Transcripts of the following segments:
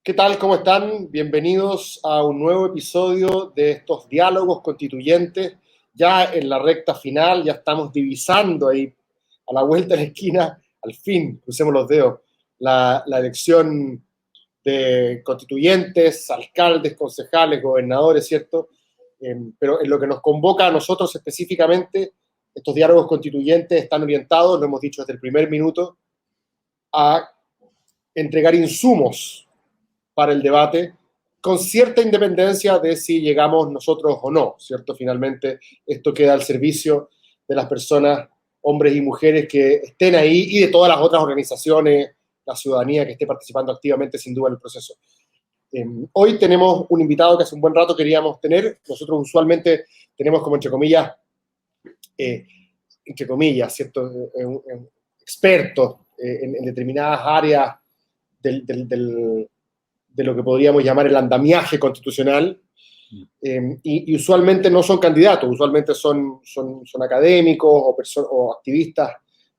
¿Qué tal? ¿Cómo están? Bienvenidos a un nuevo episodio de estos diálogos constituyentes. Ya en la recta final, ya estamos divisando ahí a la vuelta de la esquina, al fin, crucemos los dedos, la elección de constituyentes, alcaldes, concejales, gobernadores, ¿cierto? Pero en lo que nos convoca a nosotros específicamente, estos diálogos constituyentes están orientados, lo hemos dicho desde el primer minuto, a entregar insumos para el debate, con cierta independencia de si llegamos nosotros o no, ¿cierto? Finalmente, esto queda al servicio de las personas, hombres y mujeres que estén ahí y de todas las otras organizaciones, la ciudadanía que esté participando activamente, sin duda, en el proceso. Hoy tenemos un invitado que hace un buen rato queríamos tener. Nosotros usualmente tenemos como, entre comillas, ¿cierto? Expertos en determinadas áreas de lo que podríamos llamar el andamiaje constitucional, y usualmente no son candidatos, usualmente son académicos o activistas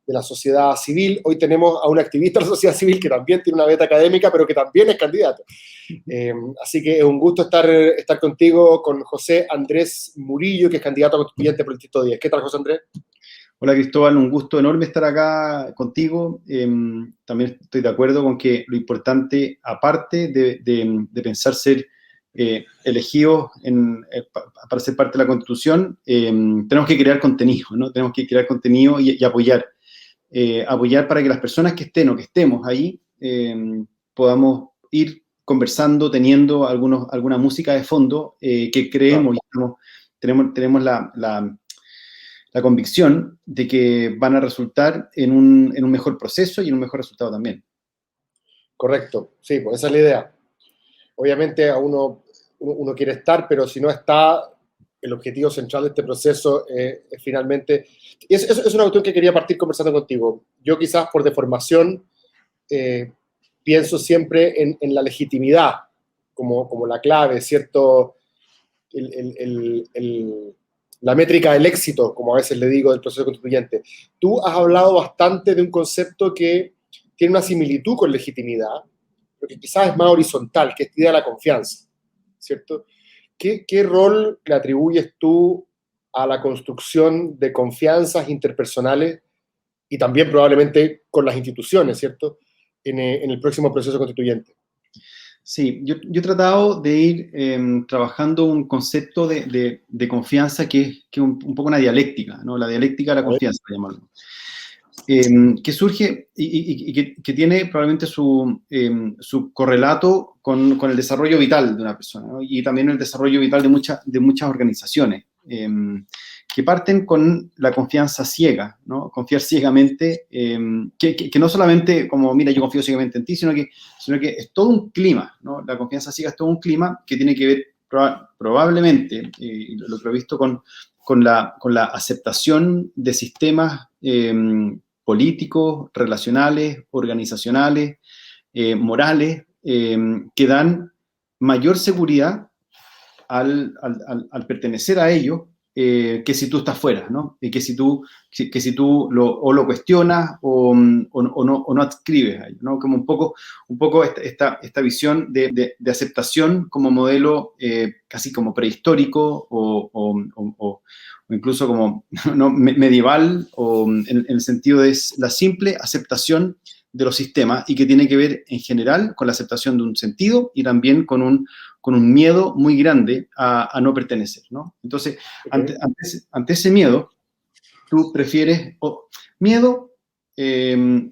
de la sociedad civil. Hoy tenemos a un activista de la sociedad civil que también tiene una beta académica, pero que también es candidato. Así que es un gusto estar contigo, con José Andrés Murillo, que es candidato a constituyente por el Distrito 10. ¿Qué tal, José Andrés? Hola Cristóbal, un gusto enorme estar acá contigo. También estoy de acuerdo con que lo importante, aparte de pensar ser elegidos para ser parte de la Constitución, tenemos que crear contenido, ¿no? Tenemos que crear contenido y apoyar. Apoyar para que las personas que estén o que estemos ahí podamos ir conversando, teniendo alguna música de fondo que creemos y tenemos la convicción de que van a resultar en un mejor proceso y en un mejor resultado también. Correcto, sí, pues esa es la idea. Obviamente a uno quiere estar, pero si no está, el objetivo central de este proceso es finalmente... Es una cuestión que quería partir conversando contigo. Yo quizás por deformación pienso siempre en la legitimidad como la clave, ¿cierto? La métrica del éxito, como a veces le digo, del proceso constituyente. Tú has hablado bastante de un concepto que tiene una similitud con legitimidad, pero que quizás es más horizontal, que es la idea de la confianza, ¿cierto? ¿Qué rol le atribuyes tú a la construcción de confianzas interpersonales y también probablemente con las instituciones, ¿cierto?, en el próximo proceso constituyente? Sí, yo he tratado de ir trabajando un concepto de confianza que es un poco una dialéctica, ¿no? La dialéctica de la confianza, llamarlo. Que surge y que tiene probablemente su correlato con el desarrollo vital de una persona, ¿no? Y también el desarrollo vital de muchas organizaciones, que parten con la confianza ciega, ¿no? Confiar ciegamente, que no solamente como, mira, yo confío ciegamente en ti, sino que es todo un clima, ¿no? La confianza ciega es todo un clima que tiene que ver probablemente, lo que he visto con la aceptación de sistemas políticos, relacionales, organizacionales, morales, que dan mayor seguridad al pertenecer a ellos, que si tú estás fuera, ¿no? Y que si tú lo cuestionas o no adscribes a ello, ¿no? Como un poco esta visión de aceptación como modelo casi como prehistórico o incluso como ¿no? medieval, o en el sentido de la simple aceptación de los sistemas, y que tiene que ver en general con la aceptación de un sentido y también con un miedo muy grande a no pertenecer, ¿no? Entonces, ante ese miedo, tú prefieres miedo,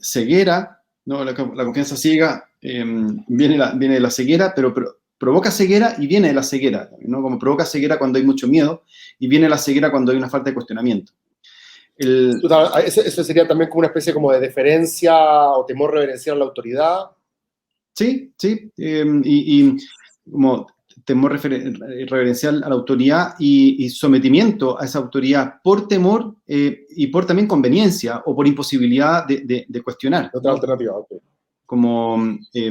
ceguera, ¿no? La confianza ciega viene de la ceguera, pero provoca ceguera y viene de la ceguera, ¿no? Como provoca ceguera cuando hay mucho miedo y viene la ceguera cuando hay una falta de cuestionamiento. Eso sería también como una especie como de deferencia o temor reverencial a la autoridad. Sí, y como temor reverencial a la autoridad y sometimiento a esa autoridad por temor y por también conveniencia o por imposibilidad de cuestionar. Otra alternativa, ok. Como que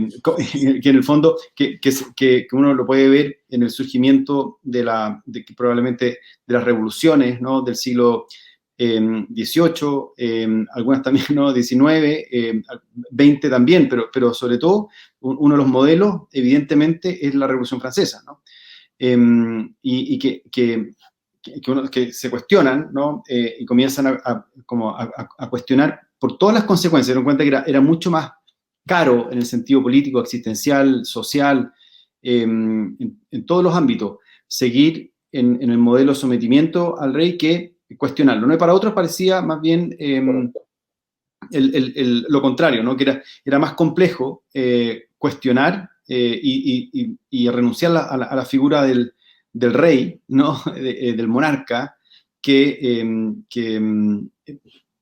en el fondo que uno lo puede ver en el surgimiento probablemente de las revoluciones, ¿no? del siglo 18, algunas también, ¿no? 19, 20 también, pero sobre todo uno de los modelos, evidentemente, es la Revolución Francesa, ¿no? Y que se cuestionan, ¿no? Y comienzan a cuestionar por todas las consecuencias. Se dieron cuenta que era mucho más caro en el sentido político, existencial, social, en todos los ámbitos, seguir en el modelo de sometimiento al rey que cuestionarlo, ¿no? Y para otros parecía más bien lo contrario, ¿no? Que era más complejo cuestionar y renunciar a la figura del rey, ¿no? Del monarca,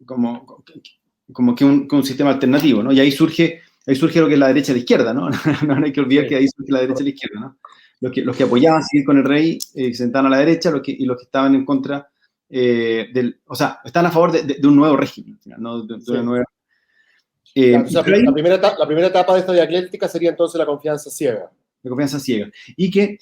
como que un sistema alternativo, ¿no? Y ahí surge lo que es la derecha y la izquierda, ¿no? No hay que olvidar que ahí surge la derecha y la izquierda, ¿no? Los que apoyaban seguir con el rey se sentaban a la derecha y los que estaban en contra o sea, están a favor de un nuevo régimen, ¿no? De una nueva... O sea, la primera etapa de esta dialéctica sería entonces la confianza ciega. La confianza ciega. Y que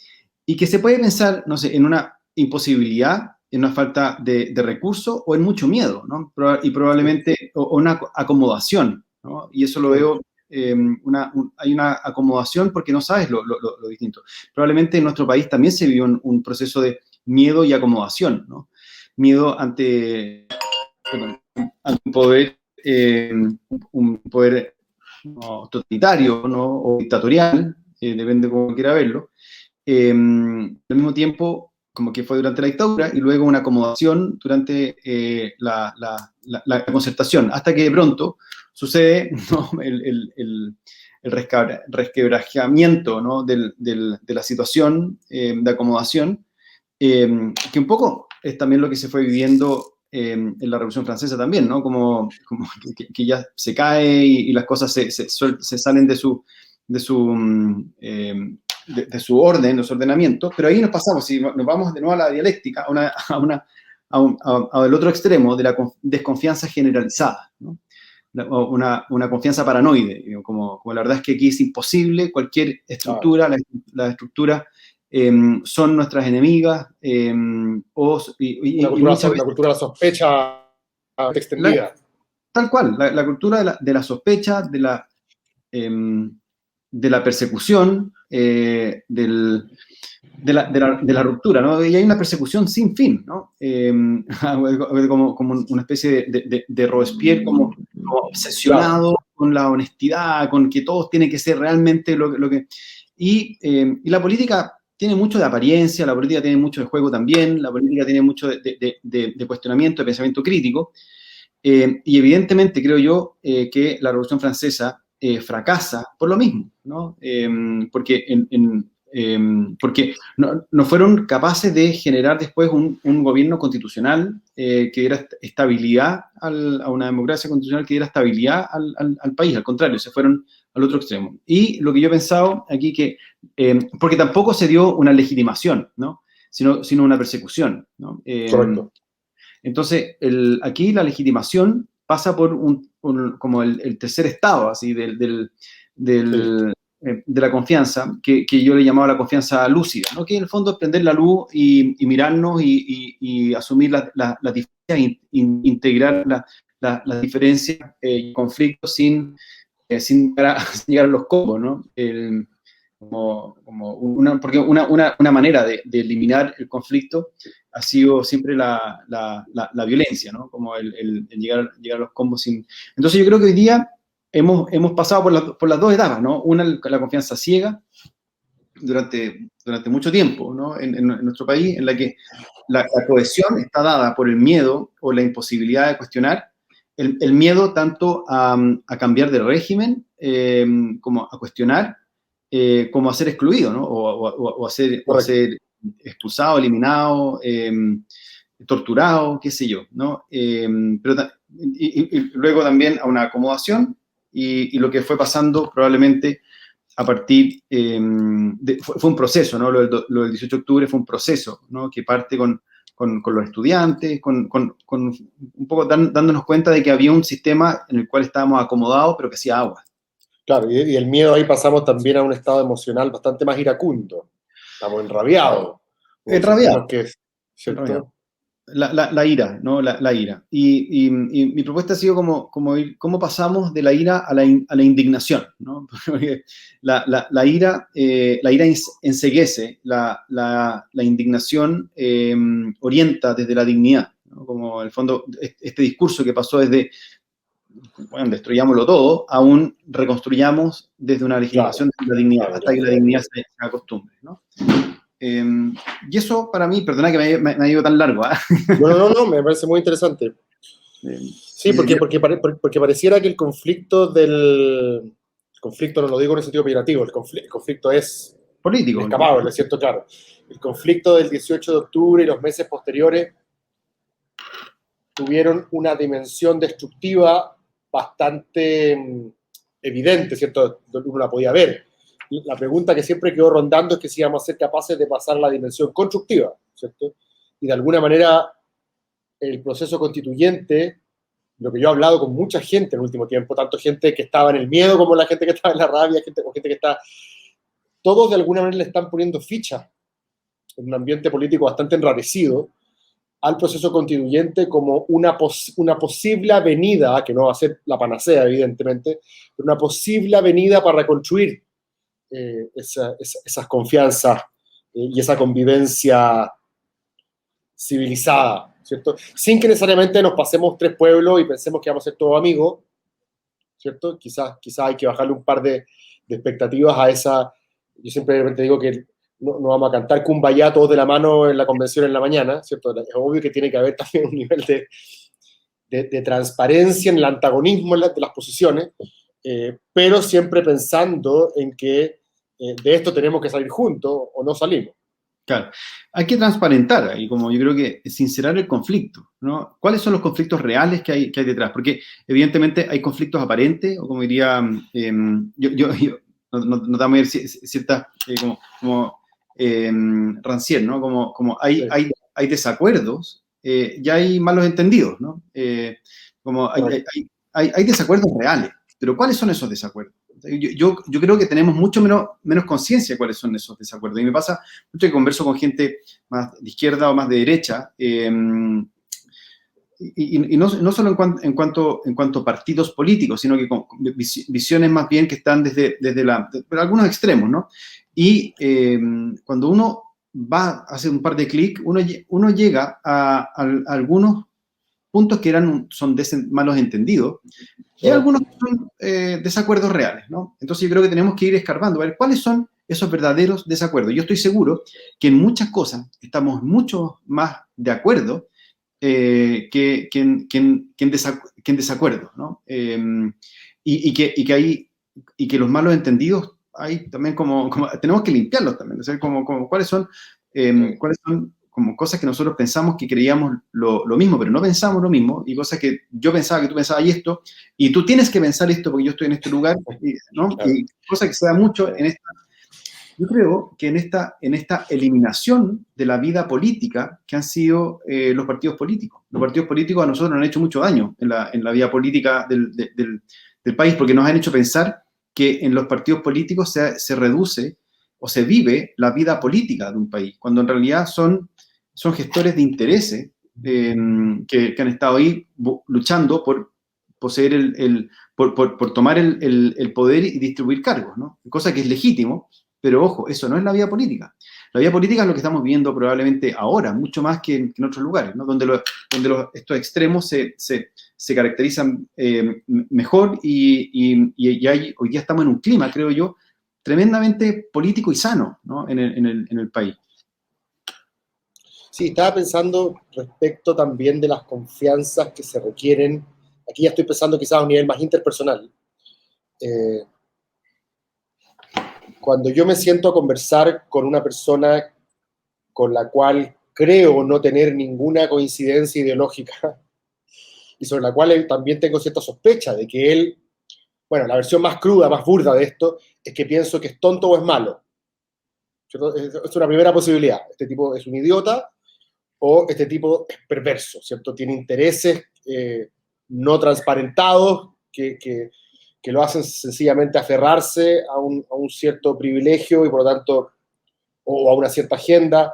se puede pensar, no sé, en una imposibilidad, en una falta de recursos o en mucho miedo, ¿no? Y probablemente o una acomodación, ¿no? Y eso lo veo, hay una acomodación porque no sabes lo distinto. Probablemente en nuestro país también se vivió un proceso de miedo y acomodación, ¿no? Miedo ante un poder no, totalitario, ¿no? O dictatorial, depende de cómo quiera verlo. Al mismo tiempo, como que fue durante la dictadura y luego una acomodación durante la concertación, hasta que de pronto sucede, ¿no? el resquebrajamiento, ¿no? de la situación de acomodación, que un poco es también lo que se fue viviendo en la Revolución Francesa también, ¿no? Como que ya se cae y las cosas se salen de su orden, de su ordenamiento, pero ahí nos pasamos, si nos vamos de nuevo a la dialéctica, al otro extremo de la desconfianza generalizada, ¿no? Una confianza paranoide, como la verdad es que aquí es imposible, cualquier estructura, la estructura son nuestras enemigas, una cultura de la sospecha extendida. Tal cual, la cultura de la sospecha, de la persecución, de la ruptura, ¿no? Y hay una persecución sin fin, ¿no? Como una especie de Robespierre, como obsesionado con la honestidad, con que todo tiene que ser realmente lo que... Y la política tiene mucho de apariencia, la política tiene mucho de juego también, la política tiene mucho de cuestionamiento, de pensamiento crítico, y evidentemente creo yo que la Revolución Francesa fracasa por lo mismo, ¿no? Porque no fueron capaces de generar después un gobierno constitucional que diera estabilidad a una democracia constitucional que diera estabilidad al país, al contrario, se fueron al otro extremo. Y lo que yo he pensado aquí porque tampoco se dio una legitimación, ¿no? Sino una persecución, ¿no? Correcto. Entonces, aquí la legitimación pasa por como el tercer estado, así, de la confianza, que yo le llamaba la confianza lúcida, ¿no? Que en el fondo es prender la luz y mirarnos y asumir las diferencias, integrar las diferencias y conflictos sin llegar a los combos, ¿no? Porque una manera de eliminar el conflicto ha sido siempre la violencia, ¿no? Como el llegar a los combos sin... Entonces yo creo que hoy día hemos pasado por las dos etapas, ¿no? Una, la confianza ciega durante mucho tiempo, ¿no? En nuestro país, en la que la cohesión está dada por el miedo o la imposibilidad de cuestionar, el miedo tanto a cambiar de régimen como a cuestionar, como a ser excluido, ¿no? O a ser expulsado, eliminado, torturado, qué sé yo, ¿no? Pero y luego también a una acomodación y lo que fue pasando probablemente a partir fue un proceso, ¿no? Lo del 18 de octubre fue un proceso, ¿no? Que parte con los estudiantes, con un poco dándonos cuenta de que había un sistema en el cual estábamos acomodados, pero que hacía agua. Claro, y el miedo ahí pasamos también a un estado emocional bastante más iracundo. Estamos enrabiados. Enrabiados. ¿Cierto? la ira, ¿no? La ira. Y mi propuesta ha sido cómo pasamos de la ira a la indignación, ¿no? Porque la ira enceguece, la indignación orienta desde la dignidad, ¿no? Como en el fondo este discurso que pasó desde, bueno, destruyámoslo todo, aún reconstruyamos desde una Claro, legitimación de la dignidad, claro, hasta que claro. la dignidad se acostumbre, ¿no? Y eso para mí, perdona que me ha ido tan largo, ¿eh? No, me parece muy interesante. Sí, Y porque pareciera que el conflicto no lo digo en el sentido peyorativo, el conflicto es político. inescapable, ¿cierto? Claro. El conflicto del 18 de octubre y los meses posteriores tuvieron una dimensión destructiva bastante evidente, ¿cierto? Uno la podía ver. La pregunta que siempre quedó rondando es que si íbamos a ser capaces de pasar a la dimensión constructiva, ¿cierto? Y de alguna manera el proceso constituyente, lo que yo he hablado con mucha gente en el último tiempo, tanto gente que estaba en el miedo como la gente que estaba en la rabia, gente que está, todos de alguna manera le están poniendo ficha en un ambiente político bastante enrarecido al proceso constituyente como una posible avenida, que no va a ser la panacea, evidentemente, pero una posible avenida para reconstruir esas confianzas y esa convivencia civilizada, ¿cierto? Sin que necesariamente nos pasemos tres pueblos y pensemos que vamos a ser todos amigos, ¿cierto? Quizás hay que bajarle un par de expectativas a esa. Yo siempre de repente digo que no vamos a cantar Kumbaya todos de la mano en la convención en la mañana, ¿cierto? Es obvio que tiene que haber también un nivel de transparencia en el antagonismo de las posiciones, pero siempre pensando en que de esto tenemos que salir juntos o no salimos. claro, hay que transparentar y como yo creo que sincerar el conflicto, ¿no? ¿Cuáles son los conflictos reales que hay detrás? Porque evidentemente hay conflictos aparentes, o como diría, yo no te voy a decir ciertas, Rancière, ¿no? Como Sí, hay desacuerdos, ya hay malos entendidos, ¿no? Como hay, claro. hay, hay desacuerdos reales, pero ¿cuáles son esos desacuerdos? Yo creo que tenemos mucho menos conciencia de cuáles son esos desacuerdos. Y me pasa mucho que converso con gente más de izquierda o más de derecha, y no solo en cuanto a partidos políticos, sino que con visiones más bien que están desde algunos extremos, ¿no? Y cuando uno va a hacer un par de clics, uno llega a algunos puntos que son malos entendidos, y hay algunos que son desacuerdos reales, ¿no? Entonces yo creo que tenemos que ir escarbando, a ver cuáles son esos verdaderos desacuerdos. Yo estoy seguro que en muchas cosas estamos mucho más de acuerdo que en desacuerdo, ¿no? Y que los malos entendidos hay también tenemos que limpiarlos también, o sea, cuáles son como cosas que nosotros pensamos que creíamos lo mismo, pero no pensamos lo mismo, y cosas que yo pensaba que tú pensabas y esto, y tú tienes que pensar esto porque yo estoy en este lugar, ¿no? Claro. Y cosas que se da mucho en esta. Yo creo que en esta eliminación de la vida política que han sido los partidos políticos. Los partidos políticos a nosotros nos han hecho mucho daño en la vida política del país, porque nos han hecho pensar que en los partidos políticos se reduce o se vive la vida política de un país, cuando en realidad son gestores de intereses que han estado ahí luchando por poseer por tomar el poder y distribuir cargos, ¿no? Cosa que es legítimo, pero ojo, eso no es la vida política. La vida política es lo que estamos viendo probablemente ahora, mucho más que en otros lugares, ¿no? Donde estos extremos se caracterizan mejor y hoy día estamos en un clima, creo yo, tremendamente político y sano, ¿no? en el país. Sí, estaba pensando respecto también de las confianzas que se requieren. Aquí ya estoy pensando quizás a un nivel más interpersonal. Eh, Cuando yo me siento a conversar con una persona con la cual creo no tener ninguna coincidencia ideológica y sobre la cual también tengo cierta sospecha de que él, bueno, la versión más cruda, más burda de esto, es que pienso que es tonto o es malo. ¿Cierto? Es una primera posibilidad. Este tipo es un idiota o este tipo es perverso, ¿cierto? Tiene intereses no transparentados que lo hacen sencillamente aferrarse a un cierto privilegio y por lo tanto, o a una cierta agenda.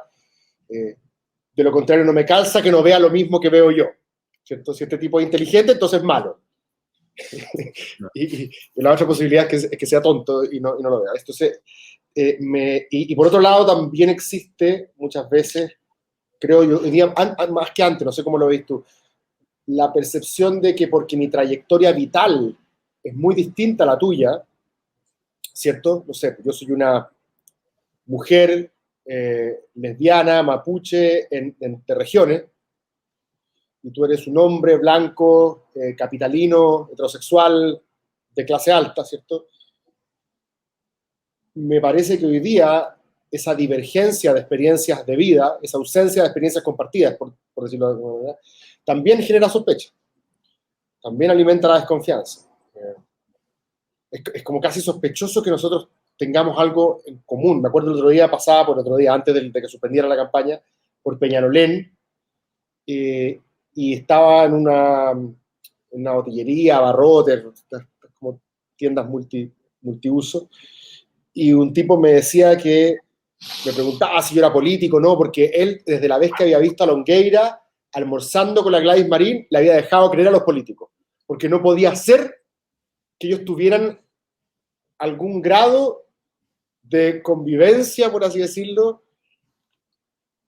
De lo contrario, no me calza que no vea lo mismo que veo yo, ¿cierto? Si este tipo es inteligente, entonces es malo. y la otra posibilidad es que sea tonto y no lo vea. Entonces, y por otro lado, también existe muchas veces, creo yo, hoy día, más que antes, no sé cómo lo veis tú, la percepción de que porque mi trayectoria vital es muy distinta a la tuya, ¿cierto? No sé, yo soy una mujer lesbiana, mapuche, entre regiones, y tú eres un hombre blanco, capitalino, heterosexual, de clase alta, ¿cierto? Me parece que hoy día esa divergencia de experiencias de vida, esa ausencia de experiencias compartidas, por decirlo de alguna manera, también genera sospecha, también alimenta la desconfianza. Es como casi sospechoso que nosotros tengamos algo en común. Me acuerdo el otro día, pasaba por otro día, antes de que suspendiera la campaña, por Peñalolén, y estaba en una botillería, abarrotes, como tiendas multiuso, y un tipo me decía que, me preguntaba si yo era político, no, porque él, desde la vez que había visto a Longueira almorzando con la Gladys Marín, le había dejado creer a los políticos, porque no podía ser que ellos tuvieran algún grado de convivencia, por así decirlo,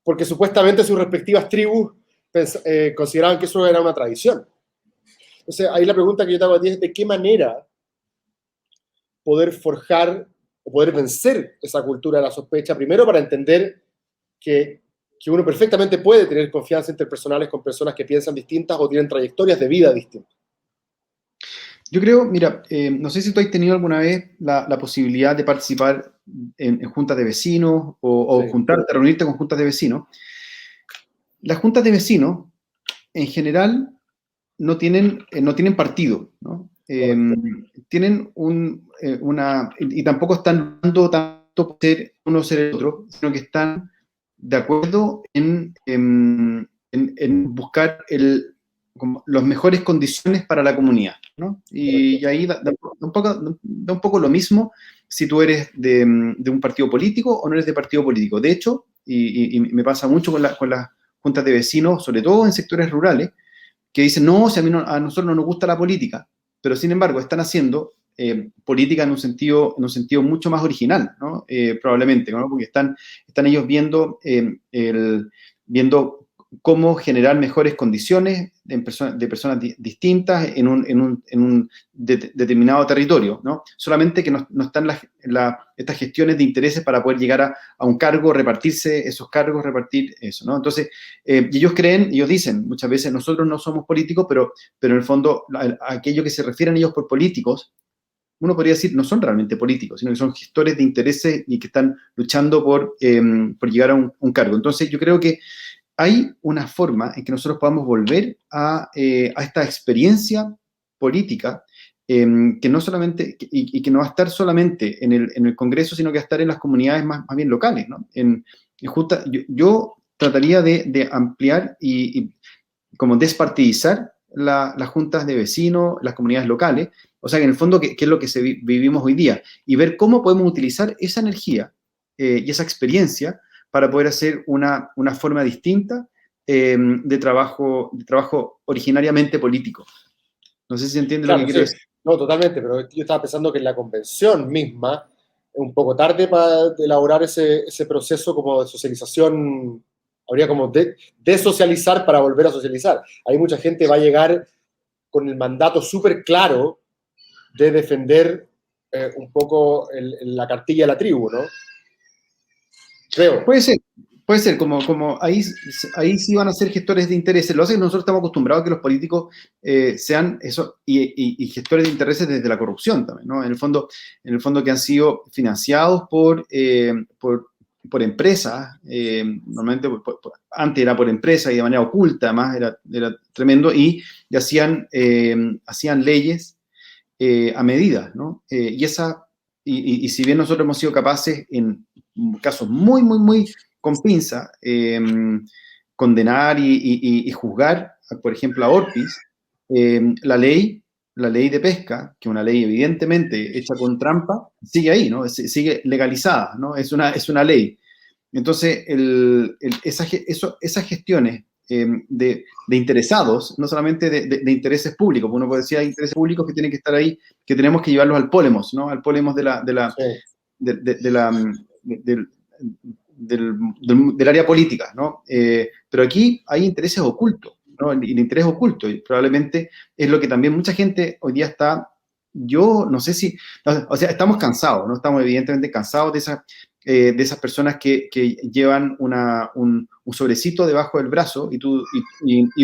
porque supuestamente sus respectivas tribus consideraban que eso era una tradición. Entonces, ahí la pregunta que yo te hago a ti es, ¿de qué manera poder forjar o poder vencer esa cultura de la sospecha? Primero, para entender que uno perfectamente puede tener confianza interpersonales con personas que piensan distintas o tienen trayectorias de vida distintas. Yo creo, mira, no sé si tú has tenido alguna vez la posibilidad de participar en juntas de vecinos o Sí. juntarte, reunirte con juntas de vecinos. Las juntas de vecinos, en general, no tienen partido, ¿no? Correcto. Tienen y tampoco están dando tanto por ser uno o ser el otro, sino que están de acuerdo en buscar como las mejores condiciones para la comunidad, ¿no? Y ahí da un poco lo mismo si tú eres de un partido político o no eres de partido político. De hecho, y me pasa mucho con las juntas de vecinos, sobre todo en sectores rurales, que dicen, no, si a nosotros no nos gusta la política, pero sin embargo están haciendo política en un sentido mucho más original, ¿no? Probablemente, ¿no? Porque están ellos viendo cómo generar mejores condiciones de personas distintas en un determinado territorio, ¿no? Solamente que no están estas gestiones de intereses para poder llegar a un cargo, repartirse esos cargos, repartir eso, ¿no? Entonces, ellos dicen muchas veces, nosotros no somos políticos, pero en el fondo, aquello que se refieren ellos por políticos, uno podría decir, no son realmente políticos, sino que son gestores de intereses y que están luchando por llegar a un cargo. Entonces, yo creo que hay una forma en que nosotros podamos volver a esta experiencia política que no solamente, y que no va a estar solamente en el Congreso, sino que va a estar en las comunidades más bien locales, ¿no? Yo trataría de ampliar y como despartidizar las juntas de vecinos, las comunidades locales, o sea, que en el fondo, ¿qué es lo que vivimos hoy día? Y ver cómo podemos utilizar esa energía y esa experiencia para poder hacer una forma distinta de trabajo originariamente político. No sé si se entiende lo que Claro, quiero sí. decir. No, totalmente, pero yo estaba pensando que en la convención misma es un poco tarde para elaborar ese proceso como de socialización. Habría como de socializar para volver a socializar. Hay mucha gente que va a llegar con el mandato súper claro de defender un poco la cartilla de la tribu, ¿no? Creo. Puede ser, como ahí sí van a ser gestores de intereses. Lo hace que nosotros estamos acostumbrados a que los políticos sean eso, y gestores de intereses desde la corrupción también, ¿no? En el fondo que han sido financiados por empresas, normalmente antes era por empresas y de manera oculta, además era tremendo, y hacían leyes a medida, ¿no? Y si bien nosotros hemos sido capaces en casos muy, muy, muy con pinza, condenar y juzgar, por ejemplo, a Orpis, la ley de pesca, que es una ley evidentemente hecha con trampa, sigue ahí, ¿no? Sigue legalizada, ¿no? Es una ley. Entonces, esas gestiones de interesados, no solamente de intereses públicos, uno puede decir hay intereses públicos que tienen que estar ahí, que tenemos que llevarlos al polemos, ¿no? Al polemos Sí. del área política, ¿no? Pero aquí hay intereses ocultos, ¿no? El interés oculto, y probablemente es lo que también mucha gente hoy día está, yo no sé si, o sea, estamos cansados, ¿no? Estamos evidentemente cansados de esas personas que llevan un sobrecito debajo del brazo y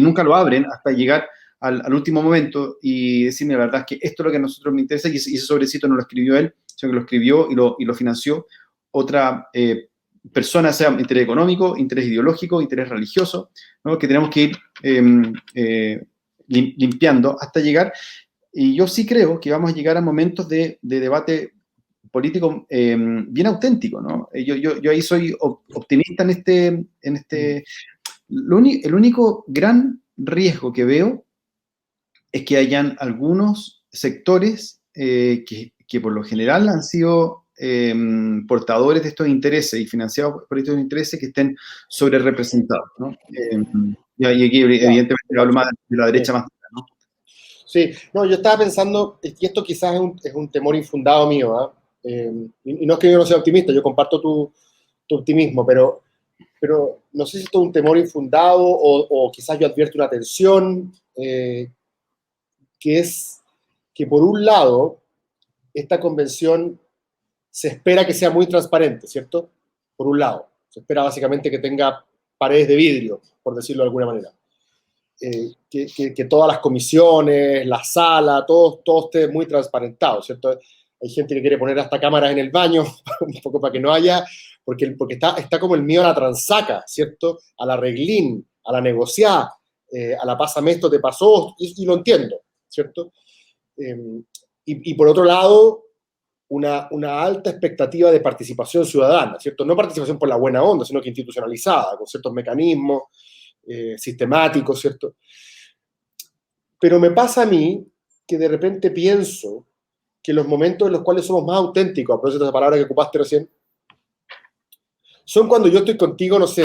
nunca lo abren hasta llegar al último momento y decirme la verdad es que esto es lo que a nosotros me interesa y ese sobrecito no lo escribió él, sino que lo escribió y lo financió otra persona, sea interés económico, interés ideológico, interés religioso, ¿no? Que tenemos que ir limpiando hasta llegar. Y yo sí creo que vamos a llegar a momentos de debate político bien auténtico, ¿no? Yo ahí soy optimista el único gran riesgo que veo es que hayan algunos sectores que por lo general han sido portadores de estos intereses y financiados por estos intereses que estén sobre representados, ¿no? Y aquí evidentemente hablo más de la derecha Sí. más, ¿no? Sí, no, yo estaba pensando, y esto quizás es un temor infundado mío, ¿ah? Y no es que yo no sea optimista, yo comparto tu optimismo, pero no sé si esto es un temor infundado o quizás yo advierto una tensión, que es que por un lado, esta convención se espera que sea muy transparente, ¿cierto? Por un lado, se espera básicamente que tenga paredes de vidrio, por decirlo de alguna manera. Que todas las comisiones, la sala, todo esté muy transparentado, ¿cierto? Hay gente que quiere poner hasta cámaras en el baño, un poco para que no haya, porque está como el miedo a la transaca, ¿cierto? A la reglín, a la negociá, a la pásame esto, te pasó, y lo entiendo, ¿cierto? Y por otro lado, una alta expectativa de participación ciudadana, ¿cierto? No participación por la buena onda, sino que institucionalizada, con ciertos mecanismos sistemáticos, ¿cierto? Pero me pasa a mí que de repente pienso que los momentos en los cuales somos más auténticos, a propósito de esa palabra que ocupaste recién, son cuando yo estoy contigo, no sé,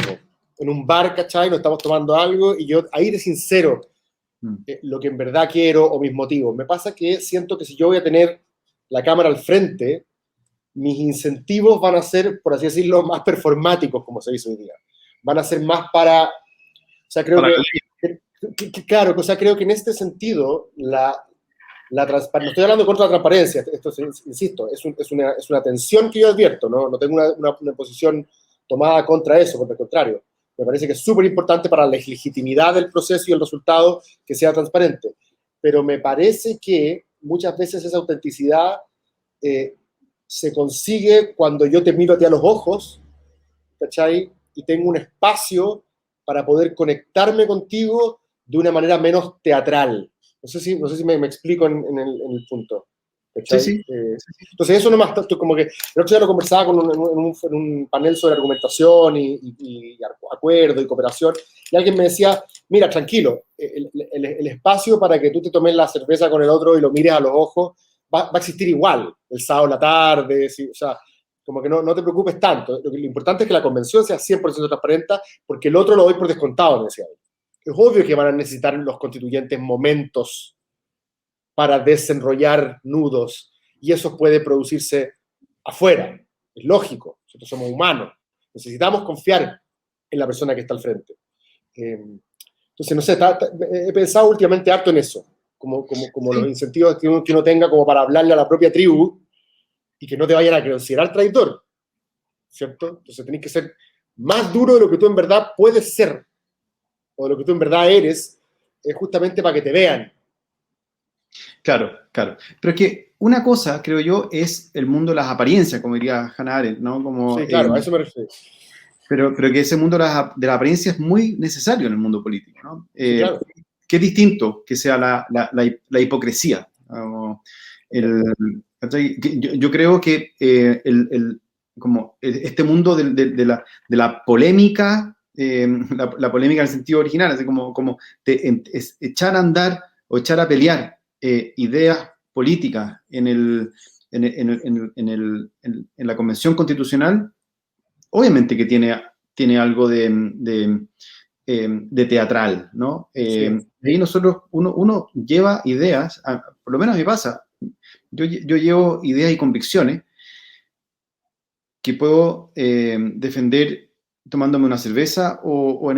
en un bar, ¿cachai? Nos estamos tomando algo y yo ahí de sincero lo que en verdad quiero o mis motivos. Me pasa que siento que si yo voy a tener la cámara al frente, mis incentivos van a ser, por así decirlo, más performáticos, como se dice hoy día. Van a ser más para... O sea, creo Para claro, o sea, creo que en este sentido, no estoy hablando contra la transparencia, esto insisto, es una tensión que yo advierto, no tengo una posición tomada contra eso, por el contrario. Me parece que es súper importante para la legitimidad del proceso y el resultado que sea transparente. Pero me parece que muchas veces esa autenticidad se consigue cuando yo te miro a ti a los ojos, ¿cachai? Y tengo un espacio para poder conectarme contigo de una manera menos teatral. No sé si me explico en el punto. Sí, ¿Cachai? sí. Entonces eso nomás, como que el otro día lo conversaba en un panel sobre argumentación y acuerdo y cooperación, y alguien me decía, mira, tranquilo, el espacio para que tú te tomes la cerveza con el otro y lo mires a los ojos va a existir igual, el sábado en la tarde, ¿sí? O sea, como que no te preocupes tanto. Lo importante es que la convención sea 100% transparente, porque el otro lo doy por descontado, me decía él. Es obvio que van a necesitar los constituyentes momentos para desenrollar nudos, y eso puede producirse afuera. Es lógico, nosotros somos humanos. Necesitamos confiar en la persona que está al frente. Entonces, no sé, he pensado últimamente harto en eso, como Sí. los incentivos que uno tenga como para hablarle a la propia tribu y que no te vayan a considerar traidor, ¿cierto? Entonces tenés que ser más duro de lo que tú en verdad puedes ser, o de lo que tú en verdad eres, justamente para que te vean. Claro, claro. Pero es que una cosa, creo yo, es el mundo de las apariencias, como diría Hannah Arendt, ¿no? Sí, claro, a eso me refiero. Pero que ese mundo de la apariencia es muy necesario en el mundo político, ¿no? Sí, claro. Qué distinto que sea la hipocresía. Yo creo que como este mundo de la polémica, la polémica en el sentido original, así como echar a andar o echar a pelear ideas políticas en la Convención Constitucional, obviamente que tiene algo de teatral, ¿no? Sí, Ahí uno lleva ideas, por lo menos me pasa, yo llevo ideas y convicciones que puedo defender tomándome una cerveza o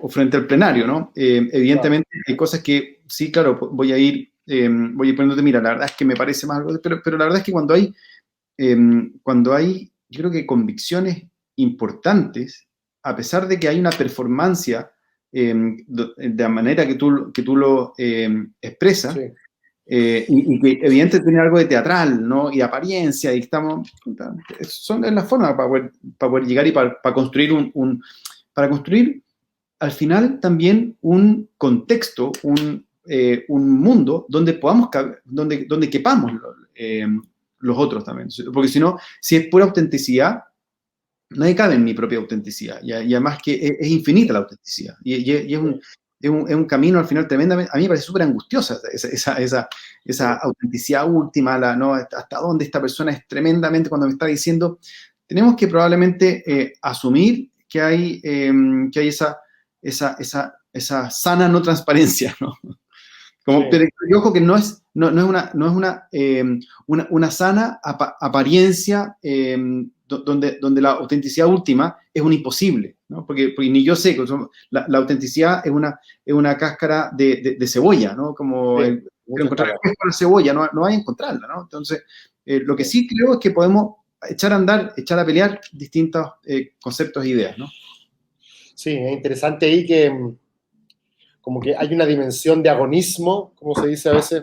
frente al plenario, ¿no? claro, Evidentemente hay cosas que sí, claro, voy a ir poniéndote, mira, la verdad es que me parece más algo, pero la verdad es que cuando hay, yo creo que convicciones importantes, a pesar de que hay una performancia de la manera que tú lo expresas, sí, y que evidentemente tiene algo de teatral, ¿no? Y apariencia, y son en la forma para poder llegar y para construir para construir al final también un contexto, un mundo donde donde quepamos eh, los otros también. Porque si no, si es pura autenticidad, nadie cabe en mi propia autenticidad. Y además que es infinita la autenticidad. Y es un camino al final tremendamente, a mí me parece súper angustiosa esa sí, autenticidad última, ¿no? Hasta dónde esta persona es tremendamente cuando me está diciendo, tenemos que probablemente asumir que hay esa sana no transparencia, ¿no? sí, Pero y ojo que no es una sana apariencia donde la autenticidad última es un imposible, ¿no? Porque ni yo sé, la autenticidad es una cáscara de cebolla, ¿no? Como sí, quiero muchas encontrar capas, el con la cebolla, no hay a encontrarla, ¿no? Entonces, lo que sí. sí creo es que podemos echar a andar, echar a pelear distintos conceptos e ideas, ¿no? Sí, es interesante ahí que como que hay una dimensión de agonismo, como se dice a veces,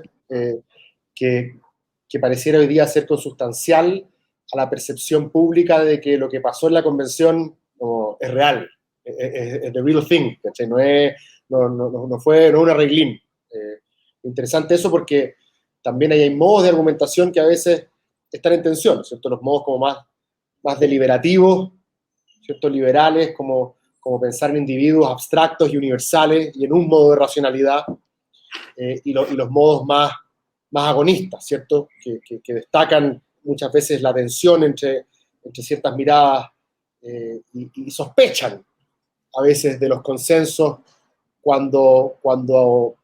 que, que pareciera hoy día ser consustancial a la percepción pública de que lo que pasó en la convención como, es real, es the real thing, ¿cachai? No fue no un arreglín. Interesante eso porque también hay modos de argumentación que a veces están en tensión, ¿cierto? Los modos como más deliberativos, ¿cierto? Liberales, como pensar en individuos abstractos y universales y en un modo de racionalidad, y los modos más agonistas, ¿cierto? Que destacan muchas veces la tensión entre ciertas miradas, y sospechan a veces de los consensos cuando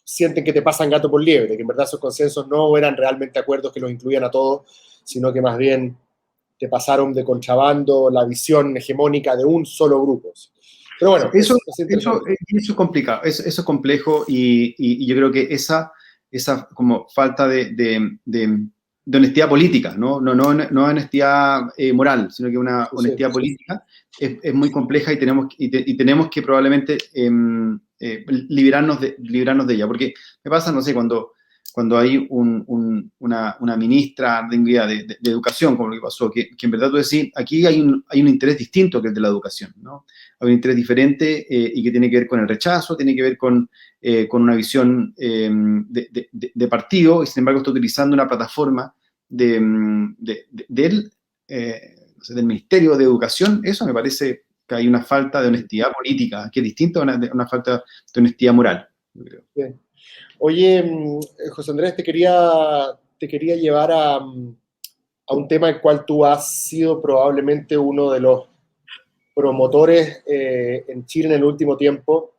sienten que te pasan gato por liebre, que en verdad esos consensos no eran realmente acuerdos que los incluían a todos, sino que más bien te pasaron de contrabando la visión hegemónica de un solo grupo. Pero bueno, Eso, es eso, interesante. eso es complicado, eso es complejo y yo creo que esa como falta de honestidad política, no honestidad moral, sino que una Sí, sí, honestidad política es muy compleja y tenemos que probablemente librarnos de ella. Porque me pasa, no sé, cuando hay una ministra de educación, como lo que pasó, que en verdad tú decís, aquí hay un interés distinto que el de la educación, ¿no? Hay un interés diferente y que tiene que ver con el rechazo, tiene que ver con una visión de partido, y sin embargo está utilizando una plataforma del, no sé, del Ministerio de Educación. Eso me parece que hay una falta de honestidad política, que es distinto a una falta de honestidad moral, yo creo. sí. Oye, José Andrés, te quería llevar a un tema el cual tú has sido probablemente uno de los promotores en Chile en el último tiempo,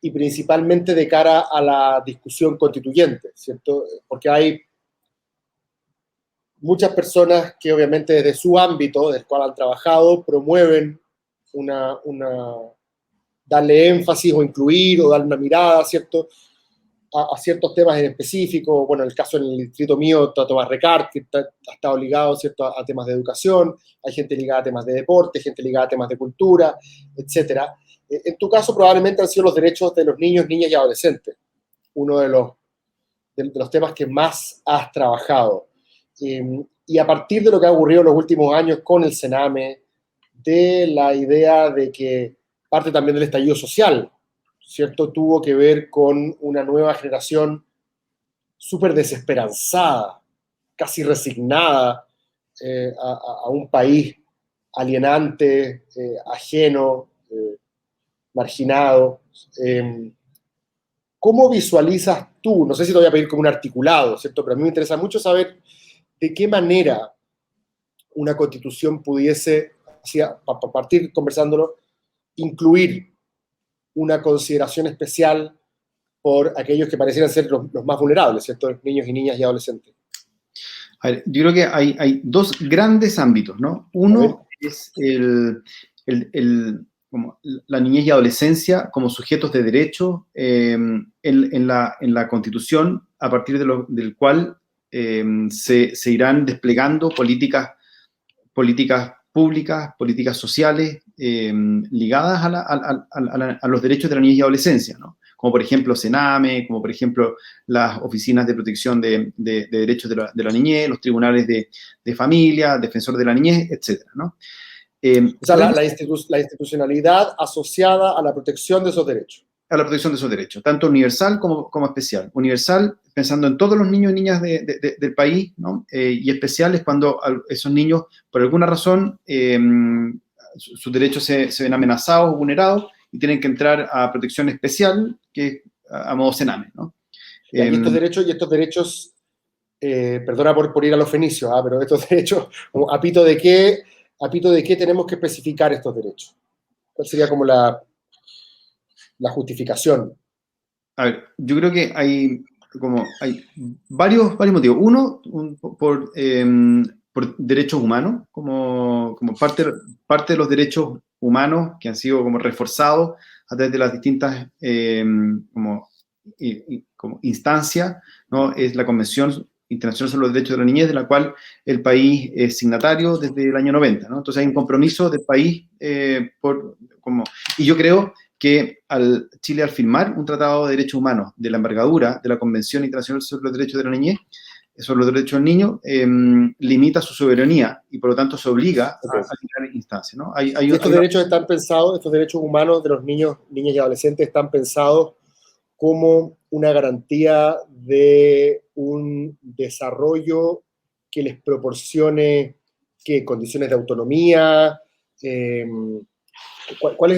y principalmente de cara a la discusión constituyente, ¿cierto? Porque hay muchas personas que obviamente desde su ámbito, del cual han trabajado, promueven una darle énfasis o incluir o darle una mirada, ¿cierto? A ciertos temas en específico. Bueno, en el caso en el distrito mío, está Tomás Recart, que ha estado ligado, ¿cierto?, a temas de educación, hay gente ligada a temas de deporte, gente ligada a temas de cultura, etcétera. En tu caso, probablemente han sido los derechos de los niños, niñas y adolescentes, uno de los temas que más has trabajado. Y a partir de lo que ha ocurrido en los últimos años con el Sename, de la idea de que parte también del estallido social, ¿cierto?, tuvo que ver con una nueva generación súper desesperanzada, casi resignada, a un país alienante, ajeno, marginado. ¿Cómo visualizas tú? No sé si te voy a pedir como un articulado, ¿cierto? Pero a mí me interesa mucho saber de qué manera una constitución pudiese, para partir conversándolo, incluir una consideración especial por aquellos que parecieran ser los más vulnerables, ¿cierto? Niños y niñas y adolescentes. A ver, yo creo que hay dos grandes ámbitos, ¿no? Uno es como la niñez y adolescencia como sujetos de derecho en la Constitución, a partir del cual se irán desplegando políticas públicas, políticas sociales ligadas a los derechos de la niñez y adolescencia, ¿no? Como por ejemplo Sename, como por ejemplo las oficinas de protección de derechos de la niñez, los tribunales de familia, defensor de la niñez, etcétera, ¿no? O sea, la institucionalidad asociada a la protección de esos derechos. A la protección de esos derechos, tanto universal como especial. Universal, pensando en todos los niños y niñas del país, ¿no? Y especial es cuando esos niños, por alguna razón, sus derechos se ven amenazados o vulnerados y tienen que entrar a protección especial, que es a modo Sename, ¿no? Y estos derechos, perdona por ir a los fenicios, pero estos derechos, como, ¿a pito de qué tenemos que especificar estos derechos? ¿Cuál sería como la justificación? A ver, yo creo que hay varios motivos. Uno, por derechos humanos, como parte de los derechos humanos que han sido como reforzados a través de las distintas como instancias, ¿no? Es la Convención Internacional sobre los Derechos de la Niñez, de la cual el país es signatario desde el año 90, ¿no? Entonces hay un compromiso del país y yo creo que Chile, al firmar un tratado de derechos humanos de la envergadura de la Convención Internacional sobre los Derechos de la Niñez, sobre los derechos del niño, limita su soberanía y por lo tanto se obliga a crear instancias, ¿no? Estos derechos están pensados, estos derechos humanos de los niños, niñas y adolescentes están pensados como una garantía de un desarrollo que les proporcione condiciones de autonomía. ¿Cuál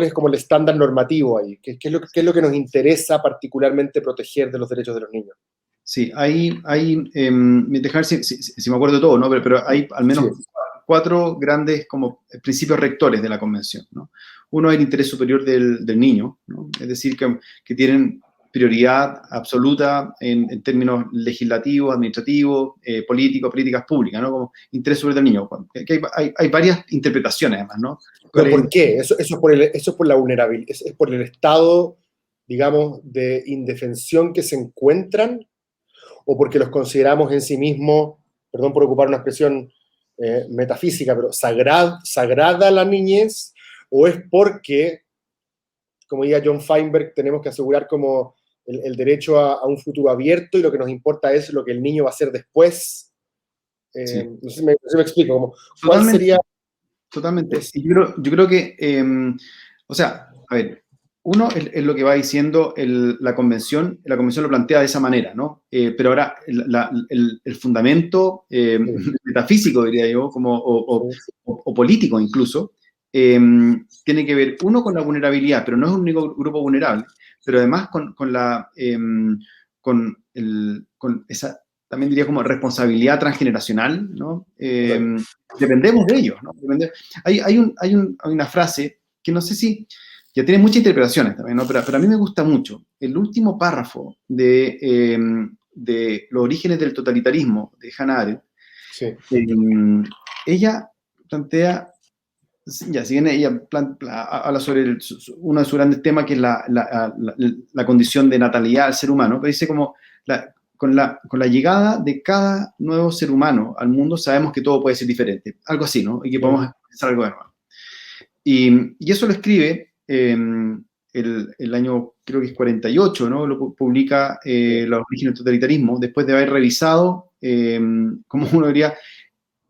es como el estándar normativo ahí? ¿Qué es lo que nos interesa particularmente proteger de los derechos de los niños? Sí, dejar si me acuerdo de todo, ¿no? Pero hay al menos cuatro grandes como principios rectores de la Convención, ¿no? Uno es el interés superior del niño, ¿no? Es decir, que tienen prioridad absoluta en términos legislativos, administrativos, políticos, políticas públicas, ¿no? Como interés superior del niño. Que hay varias interpretaciones, además, ¿no? ¿Pero por qué? Eso es por la vulnerabilidad, es por el estado, digamos, de indefensión que se encuentran, o porque los consideramos en sí mismos, perdón por ocupar una expresión metafísica, pero sagrada la niñez, o es porque, como diría John Feinberg, tenemos que asegurar como el derecho a un futuro abierto y lo que nos importa es lo que el niño va a hacer después. Sí. No sé si me explico, como, ¿cuál sería? Totalmente. Y yo creo que, o sea, a ver, uno es lo que va diciendo la convención lo plantea de esa manera, ¿no? Pero ahora el fundamento metafísico, diría yo, o político incluso, tiene que ver, uno, con la vulnerabilidad, pero no es un único grupo vulnerable, pero además con esa, también diría como responsabilidad transgeneracional, ¿no? Dependemos de ellos, ¿no? Hay una frase que no sé si, ya tiene muchas interpretaciones también, ¿no? Pero a mí me gusta mucho. El último párrafo de Los orígenes del totalitarismo, de Hannah Arendt, sí. Ella plantea, ya, si bien ella habla sobre uno de sus grandes temas, que es la condición de natalidad del ser humano, pero dice como, con la llegada de cada nuevo ser humano al mundo, sabemos que todo puede ser diferente, algo así, ¿no? Y que podemos empezar algo de nuevo. Y eso lo escribe el año, creo que es 48, ¿no? Lo publica Los orígenes del totalitarismo, después de haber revisado, como uno diría,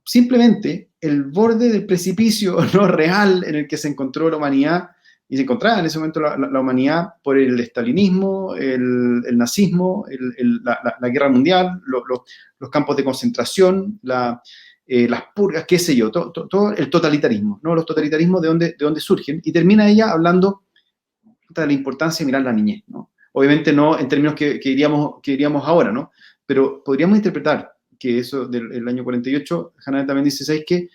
simplemente el borde del precipicio no real en el que se encontró la humanidad, y se encontraba en ese momento la humanidad por el estalinismo, el nazismo, la guerra mundial, los campos de concentración, las purgas, qué sé yo, todo el totalitarismo, ¿no? Los totalitarismos de dónde surgen, y termina ella hablando de la importancia de mirar la niñez, ¿no? Obviamente no en términos que diríamos ahora, ¿no? Pero podríamos interpretar que eso del año 48, Hannah Arendt también dice, ¿sabes qué?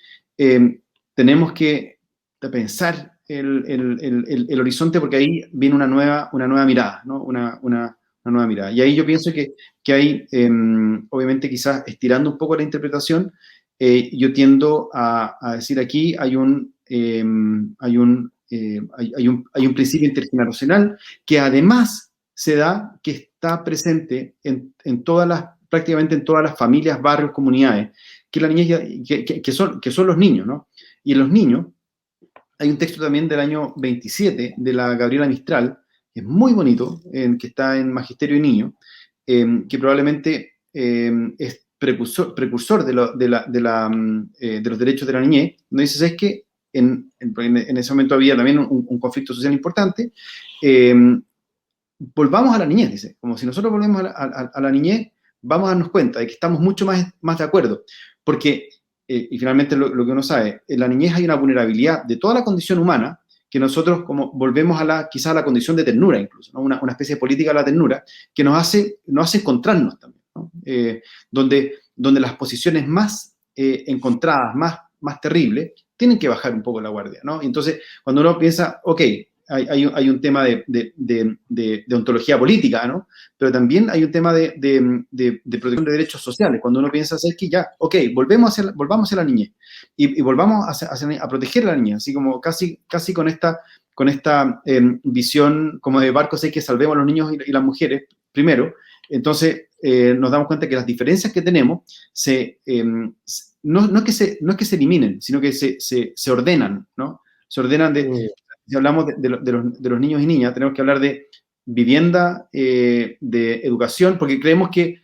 Tenemos que pensar el horizonte porque ahí viene una nueva mirada, ¿no? Una nueva mirada. Y ahí yo pienso que hay, obviamente quizás estirando un poco la interpretación, yo tiendo a decir aquí hay un principio intergeneracional que además se da, que está presente prácticamente en todas las familias, barrios, comunidades, que la niñez que son los niños, ¿no? Y en los niños hay un texto también del año 27 de la Gabriela Mistral, que es muy bonito, que está en Magisterio y Niño, que probablemente es precursor de los derechos de la niñez, donde dice, es que en ese momento había también un conflicto social importante, volvamos a la niñez, dice, como si nosotros volvemos a la niñez, vamos a darnos cuenta de que estamos mucho más de acuerdo, porque, y finalmente lo que uno sabe, en la niñez hay una vulnerabilidad de toda la condición humana, que nosotros como volvemos quizás a la condición de ternura incluso, ¿no? Una especie de política de la ternura, que nos hace encontrarnos también, ¿no? Donde las posiciones más encontradas, más terribles, tienen que bajar un poco la guardia, ¿no? Entonces, cuando uno piensa, ok, hay un tema de ontología política, ¿no? Pero también hay un tema de protección de derechos sociales. Cuando uno piensa, ¿sabes qué? Ya, ok, volvamos a la niñez y volvamos a proteger a la niñez, así como casi con esta visión como de barcos, hay que salvemos a los niños y las mujeres primero. Entonces, nos damos cuenta que las diferencias que tenemos no es que se eliminen, sino que se ordenan, ¿no? Se ordenan si hablamos de los niños y niñas, tenemos que hablar de vivienda, de educación, porque creemos que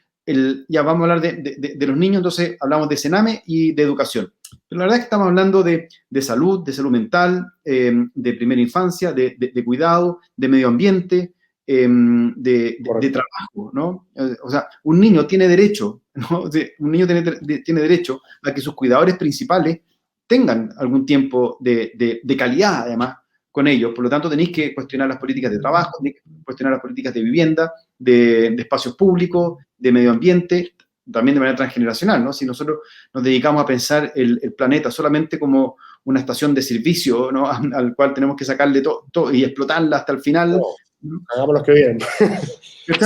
ya vamos a hablar de los niños, entonces hablamos de Sename y de educación. Pero la verdad es que estamos hablando de salud mental, de primera infancia, de cuidado, de medio ambiente, de trabajo, ¿no? O sea, un niño tiene derecho, ¿no? Un niño tiene derecho a que sus cuidadores principales tengan algún tiempo de calidad, además, con ellos. Por lo tanto, tenéis que cuestionar las políticas de trabajo, tenéis que cuestionar las políticas de vivienda, de espacios públicos, de medio ambiente, también de manera transgeneracional, ¿no? Si nosotros nos dedicamos a pensar el planeta solamente como una estación de servicio, ¿no? Al cual tenemos que sacarle todo y explotarla hasta el final. No, hagamos los que vienen.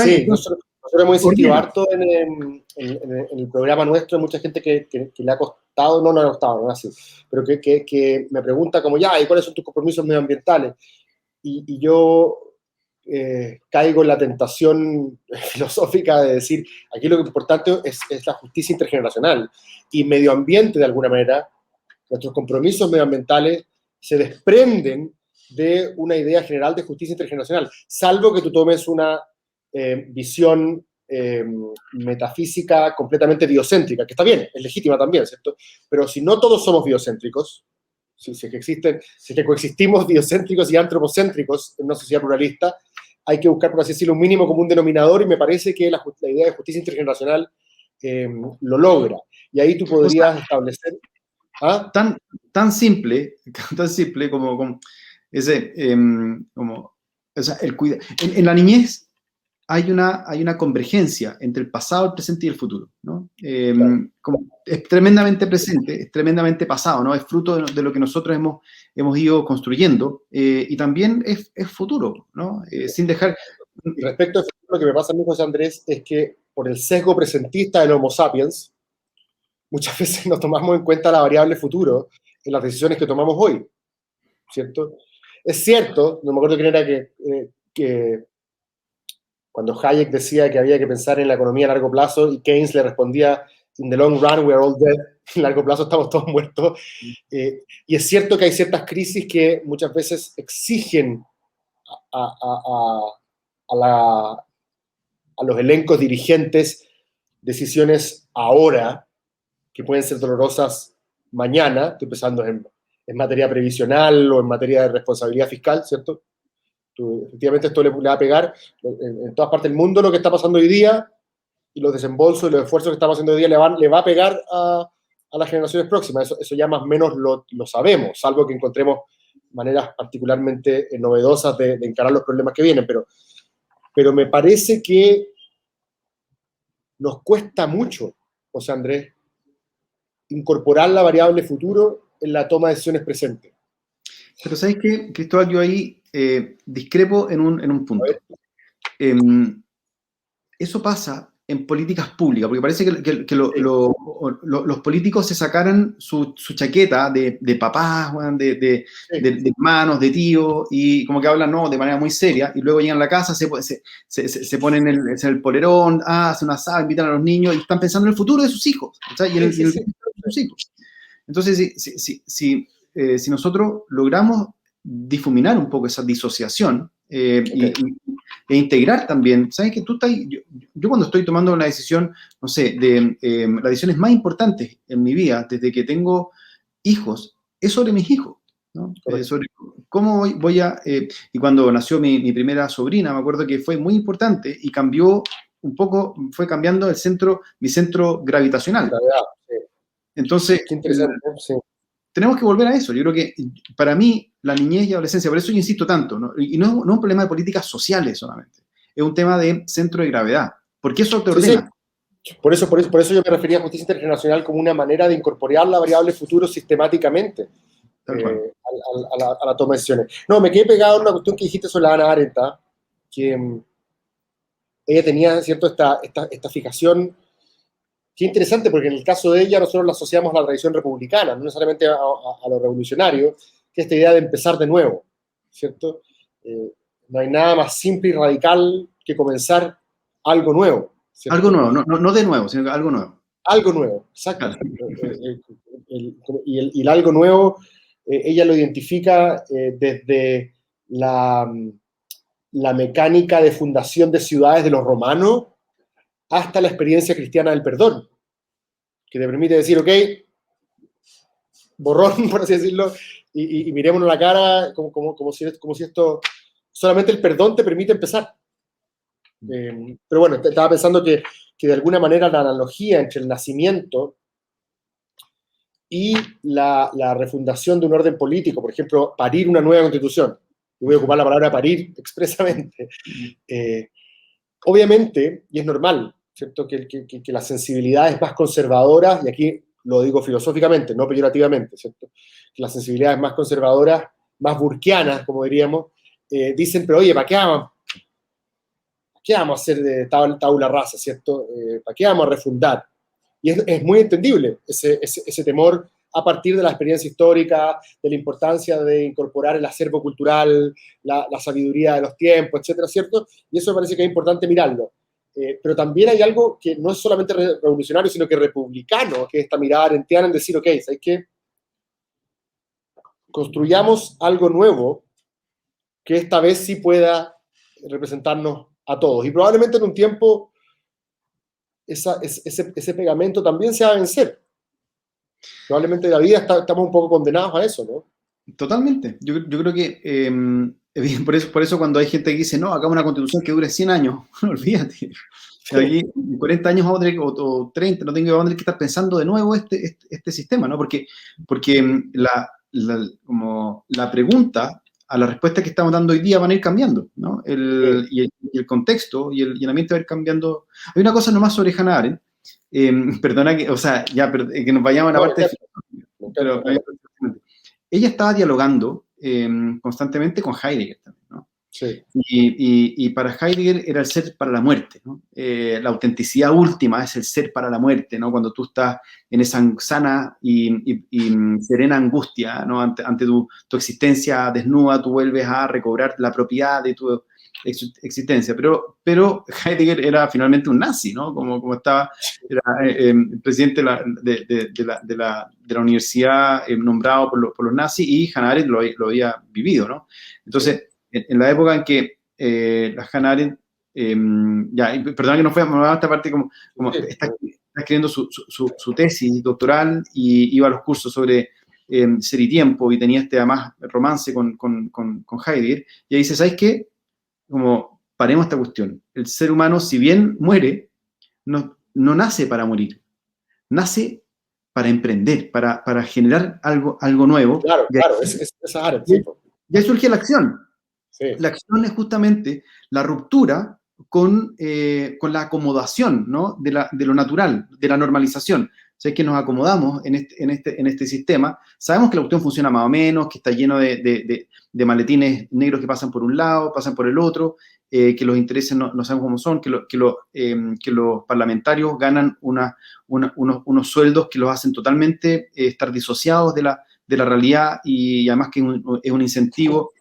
Sí, nosotros hemos insistido harto en el programa nuestro, hay mucha gente que le ha costado, no le ha costado, no es así, pero que me pregunta como, ya, ¿y cuáles son tus compromisos medioambientales? Y yo caigo en la tentación filosófica de decir, aquí lo importante es la justicia intergeneracional y medio ambiente, de alguna manera, nuestros compromisos medioambientales se desprenden de una idea general de justicia intergeneracional, salvo que tú tomes una visión metafísica completamente biocéntrica, que está bien, es legítima también, ¿cierto? Pero si no todos somos biocéntricos, si es que coexistimos biocéntricos y antropocéntricos en una sociedad pluralista, hay que buscar, por así decirlo, un mínimo común denominador, y me parece que la idea de justicia intergeneracional lo logra. Y ahí tú podrías establecer... ¿Ah? Tan simple como ese, o sea, en la niñez hay una convergencia entre el pasado, el presente y el futuro, ¿no? Claro. Es tremendamente presente, es tremendamente pasado, ¿no? Es fruto de lo que nosotros hemos ido construyendo, y también es futuro, ¿no? Sin dejar... Respecto a lo que me pasa a mí, José Andrés, es que por el sesgo presentista del Homo sapiens, muchas veces no tomamos en cuenta la variable futuro en las decisiones que tomamos hoy, ¿cierto? Es cierto, no me acuerdo quién era que cuando Hayek decía que había que pensar en la economía a largo plazo y Keynes le respondía, in the long run we are all dead, en largo plazo estamos todos muertos. Y es cierto que hay ciertas crisis que muchas veces exigen a los elencos dirigentes decisiones ahora, que pueden ser dolorosas mañana, estoy pensando en materia previsional o en materia de responsabilidad fiscal, ¿cierto? Efectivamente esto le va a pegar en todas partes del mundo lo que está pasando hoy día, y los desembolsos y los esfuerzos que estamos haciendo hoy día le va a pegar a las generaciones próximas. Eso ya más o menos lo sabemos, salvo que encontremos maneras particularmente novedosas de encarar los problemas que vienen, pero me parece que nos cuesta mucho José Andrés, incorporar la variable futuro en la toma de decisiones presentes? Pero ¿sabes qué, Cristóbal? Yo ahí discrepo en un A ver, punto. Eso pasa en políticas públicas, porque parece que sí, los políticos se sacaran su chaqueta de papás, weón, sí, de hermanos, de tíos, y como que hablan, no, de manera muy seria, y luego llegan a la casa, se ponen el polerón, hacen una asado, invitan a los niños, y están pensando en el futuro de sus hijos, ¿sabes? sí, sí, Y el sí, futuro de sus hijos. Entonces, si nosotros logramos difuminar un poco esa disociación ok, e integrar también, ¿sabes? Que tú estás, yo cuando estoy tomando una decisión, no sé, las decisiones más importantes en mi vida, desde que tengo hijos, es sobre mis hijos, ¿no? correcto. Sobre cómo voy a, y cuando nació mi primera sobrina, me acuerdo que fue muy importante y cambió un poco, fue cambiando mi centro La gravitacional. gravedad, sí. Entonces, Qué interesante, sí. tenemos que volver a eso. Yo creo que para mí la niñez y adolescencia, por eso yo insisto tanto, ¿no? Y no es un problema de políticas sociales solamente, es un tema de centro de gravedad, porque eso te Sí, sí. ordena. Por eso yo me refería a justicia internacional como una manera de incorporar la variable futuro sistemáticamente Tal cual. a la toma de decisiones. No, me quedé pegado en una cuestión que dijiste sobre la Ana Arendt, ¿ah? Que ella tenía, ¿cierto?, esta fijación. Qué interesante, porque en el caso de ella nosotros la asociamos a la tradición republicana, no necesariamente a lo revolucionario, que es esta idea de empezar de nuevo, ¿cierto? Eh, no hay nada más simple y radical que comenzar algo nuevo, Algo ¿cierto? nuevo, no de nuevo, sino que algo nuevo. Algo nuevo, Claro. exacto. Y el algo nuevo, ella lo identifica desde la mecánica de fundación de ciudades de los romanos hasta la experiencia cristiana del perdón, que te permite decir, ok, borrón, por así decirlo, y mirémonos la cara como si esto, solamente el perdón te permite empezar. Pero bueno, estaba pensando que de alguna manera la analogía entre el nacimiento y la refundación de un orden político, por ejemplo, parir una nueva constitución, y voy a ocupar la palabra parir expresamente, obviamente, y es normal, ¿cierto?, que las sensibilidades más conservadoras, y aquí lo digo filosóficamente, no peyorativamente, ¿cierto?, que las sensibilidades más conservadoras, más burkeanas, como diríamos, dicen, pero oye, ¿para qué vamos a hacer de tabula rasa, ¿cierto? ¿Para qué vamos a refundar? Y es muy entendible ese temor a partir de la experiencia histórica, de la importancia de incorporar el acervo cultural, la sabiduría de los tiempos, etcétera, ¿cierto? Y eso me parece que es importante mirarlo. Pero también hay algo que no es solamente revolucionario, sino que republicano, que es esta mirada arendtiana en decir, ok, ¿sabes qué? Construyamos algo nuevo que esta vez sí pueda representarnos a todos. Y probablemente en un tiempo ese pegamento también se va a vencer. Probablemente la vida estamos un poco condenados a eso, ¿no? Totalmente. Yo creo que por eso cuando hay gente que dice, no, hagamos una constitución que dure 100 años, olvídate. Aquí, Sí, en 40 años o 30, no tengo que vamos a estar pensando de nuevo este sistema, ¿no? Porque como la pregunta a la respuesta que estamos dando hoy día van a ir cambiando, ¿no? sí, Y el contexto y el ambiente va a ir cambiando. Hay una cosa nomás sobre Hannah Arendt, perdona que, o sea, ya, que nos vayamos a la no, parte, me encanta, pero ella estaba dialogando constantemente con Heidegger también, ¿no? sí, Y para Heidegger era el ser para la muerte, ¿no? La autenticidad última es el ser para la muerte, ¿no? Cuando tú estás en esa sana y serena angustia, ¿no? Ante tu existencia desnuda, tú vuelves a recobrar la propiedad de tu existencia. Pero Heidegger era finalmente un nazi, ¿no? Como estaba, era presidente de la universidad nombrado por los nazis, y Hannah Arendt lo había vivido, ¿no? sí, Entonces, en la época en que la Hannah Arendt, perdón que no fue a esta parte, como sí, está escribiendo su tesis doctoral y iba a los cursos sobre ser y tiempo, y tenía además romance con Heidegger, y ahí dice, ¿sabes qué? Como, paremos esta cuestión. El ser humano, si bien muere, no nace para morir, nace para emprender, para generar algo nuevo, claro, y claro, esa área, y sí, ahí surge la acción. sí, La acción es justamente la ruptura con la acomodación, ¿no? de lo natural, de la normalización. O sea, es que nos acomodamos en este sistema. Sabemos que la cuestión funciona más o menos, que está lleno de maletines negros que pasan por un lado, pasan por el otro, que los intereses no sabemos cómo son, que los parlamentarios ganan unos sueldos que los hacen totalmente estar disociados de la realidad, y además que es un incentivo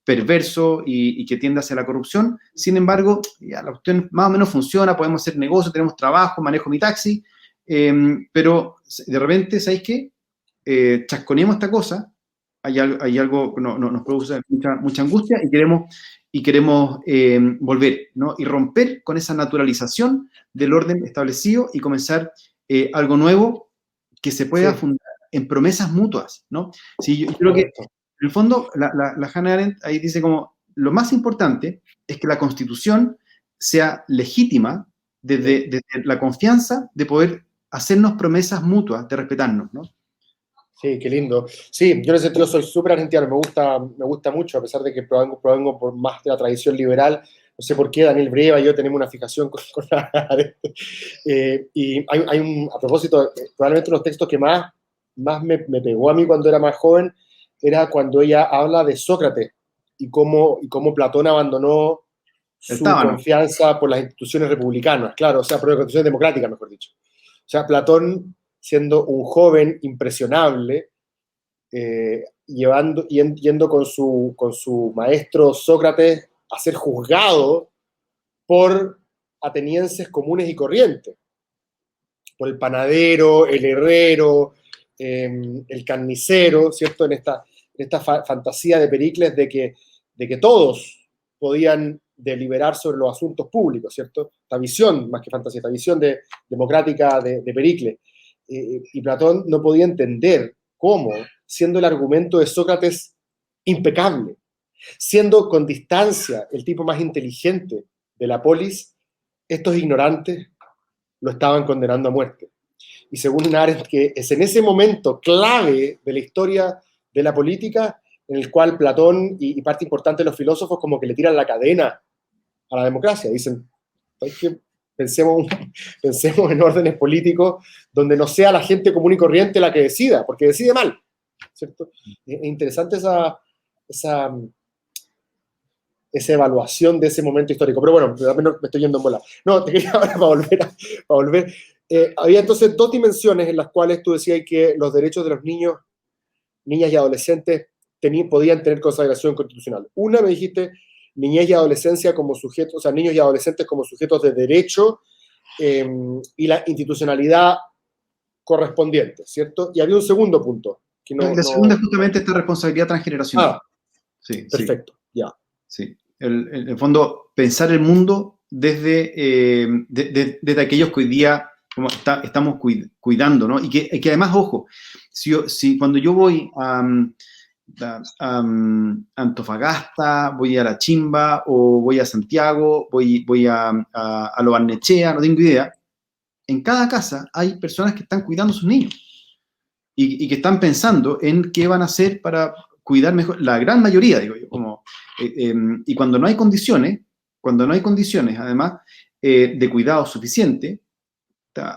perverso y que tiende hacia la corrupción. Sin embargo, ya la cuestión más o menos funciona, podemos hacer negocio, tenemos trabajo, manejo mi taxi, pero de repente, ¿sabéis qué? Chasconeamos esta cosa, hay algo que nos produce mucha angustia, y queremos volver, ¿no? Y romper con esa naturalización del orden establecido y comenzar algo nuevo que se pueda fundar en promesas mutuas, ¿no? Sí, yo creo que en el fondo la Hannah Arendt ahí dice como lo más importante es que la Constitución sea legítima desde la confianza de poder hacernos promesas mutuas de respetarnos, ¿no? Sí, qué lindo. Sí, yo en ese sentido soy súper argentino, me gusta mucho, a pesar de que provengo por más de la tradición liberal. No sé por qué Daniel Brieva y yo tenemos una fijación con la y a propósito, probablemente uno de los textos que más me pegó a mí cuando era más joven era cuando ella habla de Sócrates y cómo Platón abandonó su confianza por las instituciones republicanas, claro, o sea, por las instituciones democráticas, mejor dicho. O sea, Platón, siendo un joven impresionable, yendo con su maestro Sócrates a ser juzgado por atenienses comunes y corrientes, por el panadero, el herrero, el carnicero, ¿cierto? En esta fantasía de Pericles de que todos podían deliberar sobre los asuntos públicos, ¿cierto? Esta visión, más que fantasía, esta visión democrática de Pericles. Y Platón no podía entender cómo, siendo el argumento de Sócrates impecable, siendo con distancia el tipo más inteligente de la polis, estos ignorantes lo estaban condenando a muerte. Y según Arendt, que es en ese momento clave de la historia de la política en el cual Platón y parte importante de los filósofos como que le tiran la cadena a la democracia. Dicen, ¿sabes qué? Pensemos en órdenes políticos donde no sea la gente común y corriente la que decida, porque decide mal, ¿cierto? Es interesante esa evaluación de ese momento histórico. Pero bueno, me estoy yendo en bola. No, te quería ahora para volver. Había entonces dos dimensiones en las cuales tú decías que los derechos de los niños, niñas y adolescentes podían tener consagración constitucional. Una, me dijiste, niñez y adolescencia como sujetos, o sea, niños y adolescentes como sujetos de derecho y la institucionalidad correspondiente, ¿cierto? Y había un segundo punto. Que la segunda es justamente esta responsabilidad transgeneracional. Sí, perfecto, ya. Sí, en el fondo, pensar el mundo desde aquellos que hoy día como estamos cuidando, ¿no? Y que además, ojo, si cuando yo voy a Antofagasta, voy a La Chimba, o voy a Santiago, voy a Lo Barnechea, no tengo idea, en cada casa hay personas que están cuidando a sus niños y que están pensando en qué van a hacer para cuidar mejor, la gran mayoría, digo yo, y cuando no hay condiciones, además, de cuidado suficiente,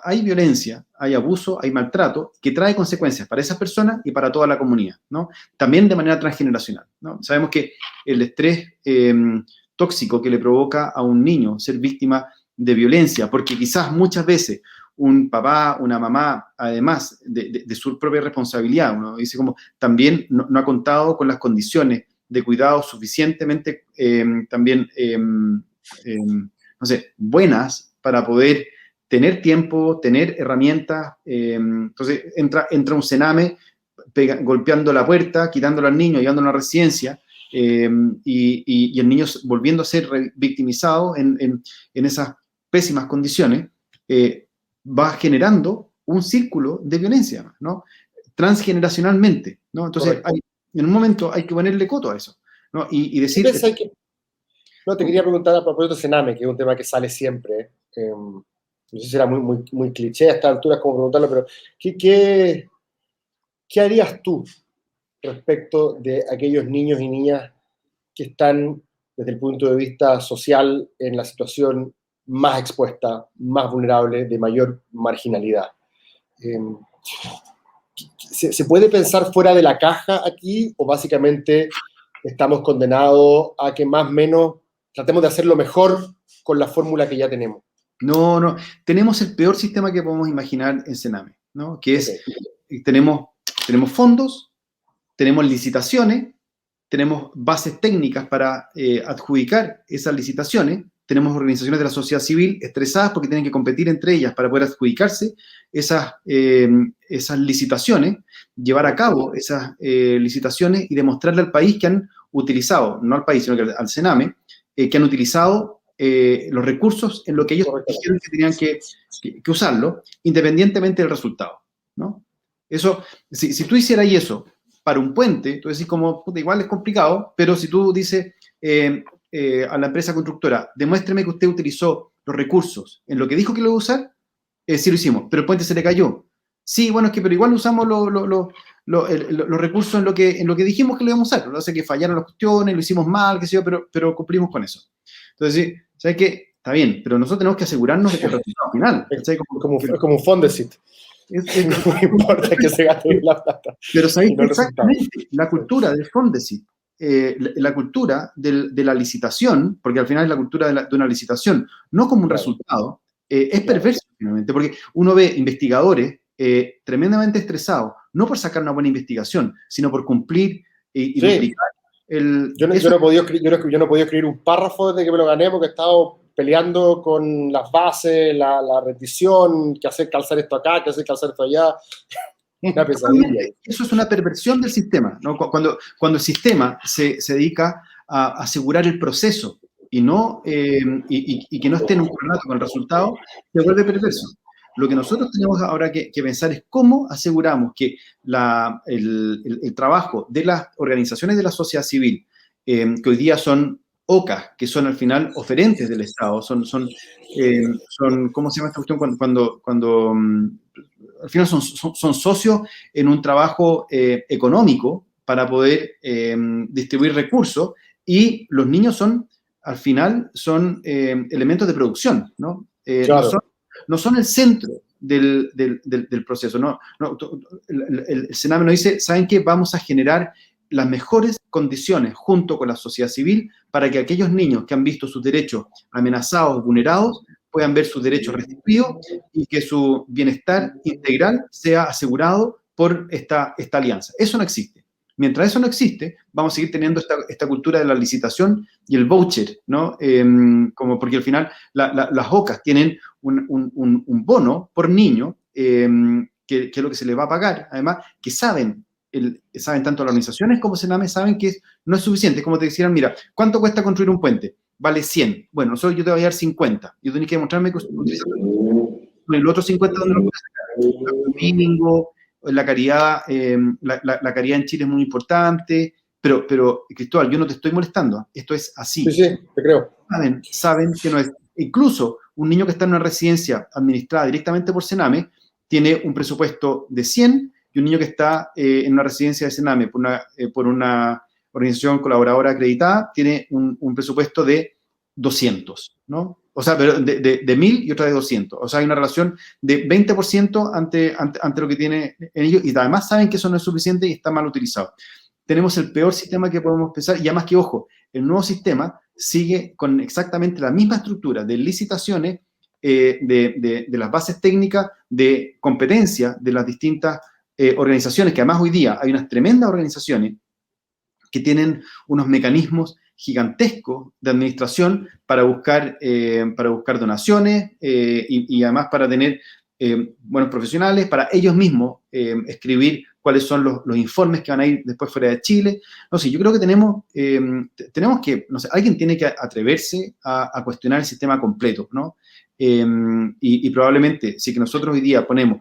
hay violencia, hay abuso, hay maltrato, que trae consecuencias para esas personas y para toda la comunidad, ¿no? También de manera transgeneracional, ¿no? Sabemos que el estrés tóxico que le provoca a un niño ser víctima de violencia, porque quizás muchas veces un papá, una mamá, además de su propia responsabilidad, uno dice como también no ha contado con las condiciones de cuidado suficientemente también, no sé, buenas para poder tener tiempo, tener herramientas. Entonces entra un cename golpeando la puerta, quitándolo al niño, llevándolo a una residencia, y el niño volviendo a ser victimizado en esas pésimas condiciones, va generando un círculo de violencia, ¿no? Transgeneracionalmente, ¿no? Entonces, en un momento hay que ponerle coto a eso, ¿no? Y decir... No, te quería preguntar a propósito de Sename, que es un tema que sale siempre. No sé si era muy cliché a esta altura, como preguntarlo, pero ¿qué harías tú respecto de aquellos niños y niñas que están desde el punto de vista social en la situación más expuesta, más vulnerable, de mayor marginalidad. ¿Se puede pensar fuera de la caja aquí o básicamente estamos condenados a que más o menos tratemos de hacerlo mejor con la fórmula que ya tenemos? No, tenemos el peor sistema que podemos imaginar en Sename, ¿no? Que es, tenemos fondos, tenemos licitaciones, tenemos bases técnicas para adjudicar esas licitaciones, tenemos organizaciones de la sociedad civil estresadas porque tienen que competir entre ellas para poder adjudicarse esas licitaciones, llevar a cabo esas licitaciones y demostrarle al país que han utilizado, no al país, sino que al Sename, que han utilizado los recursos en lo que ellos dijeron que tenían que usarlo, independientemente del resultado, ¿no? Eso, si tú hicieras eso para un puente, tú decís como, puta, igual es complicado, pero si tú dices a la empresa constructora, demuéstreme que usted utilizó los recursos en lo que dijo que lo iba a usar, sí lo hicimos, pero el puente se le cayó. Sí, bueno, es que pero igual usamos los recursos en lo que dijimos que lo íbamos a usar. Lo hace que fallaron las cuestiones, lo hicimos mal, qué sé yo, pero cumplimos con eso. Entonces, ¿sabes qué? Está bien, pero nosotros tenemos que asegurarnos del resultado final. Es como un Fondesit. No importa que se gaste la plata. Pero ¿sabéis que exactamente la cultura del Fondesit, la cultura de la licitación, porque al final es la cultura de una licitación, no como un resultado, es perverso finalmente, porque uno ve investigadores tremendamente estresados, no por sacar una buena investigación, sino por cumplir y duplicar yo no he podido escribir un párrafo desde que me lo gané porque he estado peleando con las bases, la rendición, que hacer calzar esto acá, que hacer calzar esto allá. Una pesadilla. Eso es una perversión del sistema, ¿no? Cuando el sistema se dedica a asegurar el proceso y que no esté en un correlato con el resultado, se vuelve perverso. Lo que nosotros tenemos ahora que pensar es cómo aseguramos que el trabajo de las organizaciones de la sociedad civil, que hoy día son OCA, que son al final oferentes del Estado, son ¿cómo se llama esta cuestión? Cuando al final son socios en un trabajo económico para poder distribuir recursos, y los niños al final son elementos de producción, ¿no? Claro. No son el centro del proceso, ¿no? El Sename nos dice, ¿saben qué? Vamos a generar las mejores condiciones junto con la sociedad civil para que aquellos niños que han visto sus derechos amenazados, vulnerados, puedan ver sus derechos restituidos y que su bienestar integral sea asegurado por esta alianza. Eso no existe. Mientras eso no existe, vamos a seguir teniendo esta cultura de la licitación y el voucher, ¿no? Porque al final las OCAs tienen un bono por niño, que es lo que se les va a pagar, además, que saben tanto las organizaciones como Sename, saben que no es suficiente. Es como te decían, mira, ¿cuánto cuesta construir un puente? Vale 100. Bueno, yo te voy a dar 50. Yo tengo que demostrarme que el otro 50, ¿dónde lo puedes sacar? El domingo, la caridad, la caridad en Chile es muy importante, pero Cristóbal, yo no te estoy molestando, esto es así. Sí, te creo. Saben que no es. Incluso un niño que está en una residencia administrada directamente por Sename tiene un presupuesto de 100, y un niño que está en una residencia de Sename por una organización colaboradora acreditada tiene un presupuesto de 200, ¿no? O sea, pero de 1.000 y otra de 200. O sea, hay una relación de 20% ante lo que tiene en ellos, y además saben que eso no es suficiente y está mal utilizado. Tenemos el peor sistema que podemos pensar, y además que, ojo, el nuevo sistema sigue con exactamente la misma estructura de licitaciones, de las bases técnicas, de competencia de las distintas organizaciones, que además hoy día hay unas tremendas organizaciones que tienen unos mecanismos gigantescos de administración para buscar donaciones, y además para tener buenos profesionales, para ellos mismos escribir cuáles son los informes que van a ir después fuera de Chile. No sé, yo creo que tenemos que, no sé, alguien tiene que atreverse a cuestionar el sistema completo, ¿no? Y probablemente, si que nosotros hoy día ponemos,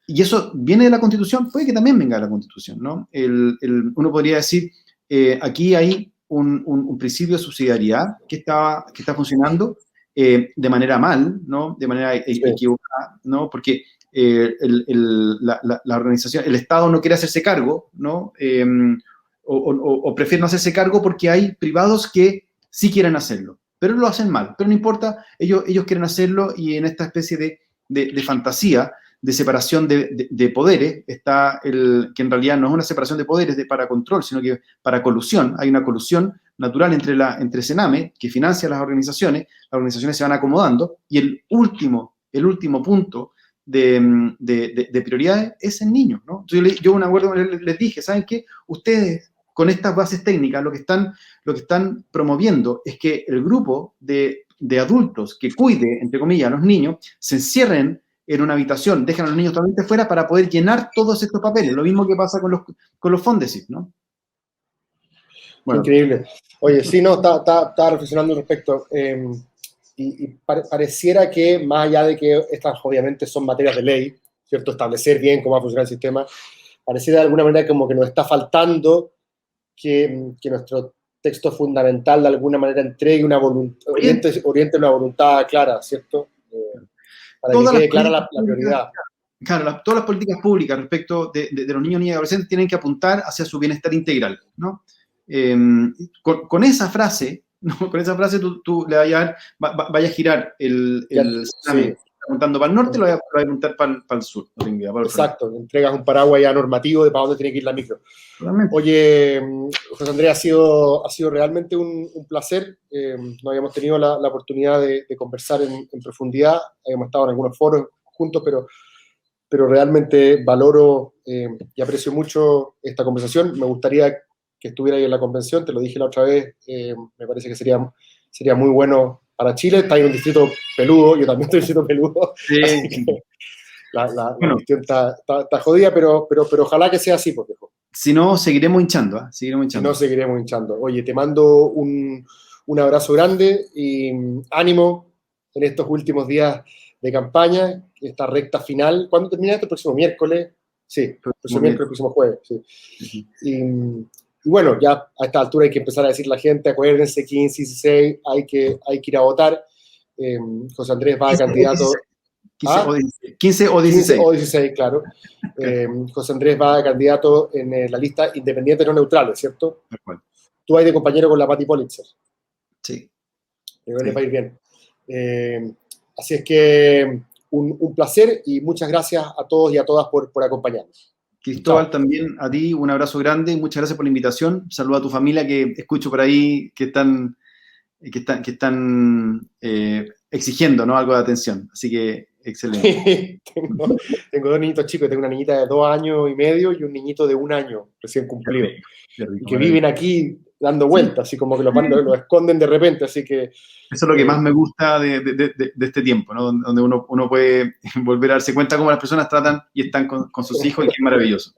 y eso viene de la Constitución, puede que también venga de la Constitución, ¿no? Uno podría decir, aquí hay un principio de subsidiariedad que está funcionando de manera mal, ¿no? De manera equivocada, ¿no? Porque la organización, el Estado no quiere hacerse cargo, ¿no? O prefiere no hacerse cargo porque hay privados que sí quieren hacerlo, pero lo hacen mal, pero no importa, ellos quieren hacerlo y en esta especie de fantasía, de separación de poderes, está que en realidad no es una separación de poderes para control, sino que para colusión. Hay una colusión natural entre Sename, que financia las organizaciones se van acomodando, y el último punto de prioridades es el niño, ¿no? Entonces yo me acuerdo, les dije, ¿saben qué? Ustedes, con estas bases técnicas, lo que están promoviendo es que el grupo de adultos que cuide, entre comillas, a los niños, se encierren en una habitación, dejan a los niños totalmente fuera para poder llenar todos estos papeles. Lo mismo que pasa con los Fondesit, ¿no? Bueno. Increíble. Oye, sí, no, estaba reflexionando al respecto. Pareciera que, más allá de que estas obviamente son materias de ley, ¿cierto? Establecer bien cómo va a funcionar el sistema, pareciera de alguna manera como que nos está faltando que nuestro texto fundamental de alguna manera entregue una voluntad, oriente una voluntad clara, ¿cierto? Para que quede clara la prioridad. Claro, todas las políticas públicas respecto de los niños, niñas y adolescentes tienen que apuntar hacia su bienestar integral, ¿no? Con esa frase, ¿no? Con esa frase tú le vayas a girar el sí, apuntando para el norte, lo vayas a apuntar para el sur. No tengo idea, exacto, entregas un paraguas ya normativo de para dónde tiene que ir la micro. Realmente. Oye, José Andrés, ha sido realmente un placer. No habíamos tenido la oportunidad de conversar en profundidad, habíamos estado en algunos foros juntos, pero realmente valoro y aprecio mucho esta conversación. Me gustaría que estuviera ahí en la convención, te lo dije la otra vez, me parece que sería muy bueno para Chile. Está en un distrito peludo, yo también estoy en un distrito peludo, sí. Así que la cuestión está jodida, pero ojalá que sea así, porque si no, seguiremos hinchando, ¿eh? Si no, seguiremos hinchando. Oye, te mando un abrazo grande y ánimo en estos últimos días de campaña, esta recta final. ¿Cuándo termina esto? El próximo miércoles. Sí, el próximo miércoles, el próximo jueves. Sí. Y bueno, ya a esta altura hay que empezar a decir a la gente, acuérdense, 15, 16, hay que ir a votar. José Andrés va de candidato... 15 o 16. 15 o 16, claro. José Andrés va de candidato en la lista independiente no neutrales, ¿cierto? Tú vas de compañero con la Patti Politzer. Sí. Les va a ir bien. Así es que un placer y muchas gracias a todos y a todas por acompañarnos. Cristóbal, chao. También a ti un abrazo grande, muchas gracias por la invitación. Saludo a tu familia que escucho por ahí que están exigiendo, ¿no? Algo de atención. Así que excelente. tengo dos niñitos chicos, tengo una niñita de 2 años y medio y un niñito de 1 año recién cumplido. Qué rico, que viven aquí dando vueltas, así como que los esconden de repente, así que... Eso es lo que más me gusta de este tiempo, ¿no? Donde uno puede volver a darse cuenta cómo las personas tratan y están con sus hijos, y qué maravilloso.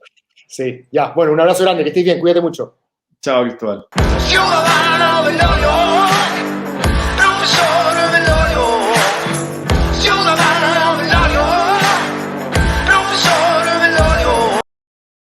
Sí, ya, bueno, un abrazo grande, que estés bien, cuídate mucho. Chao, Cristóbal.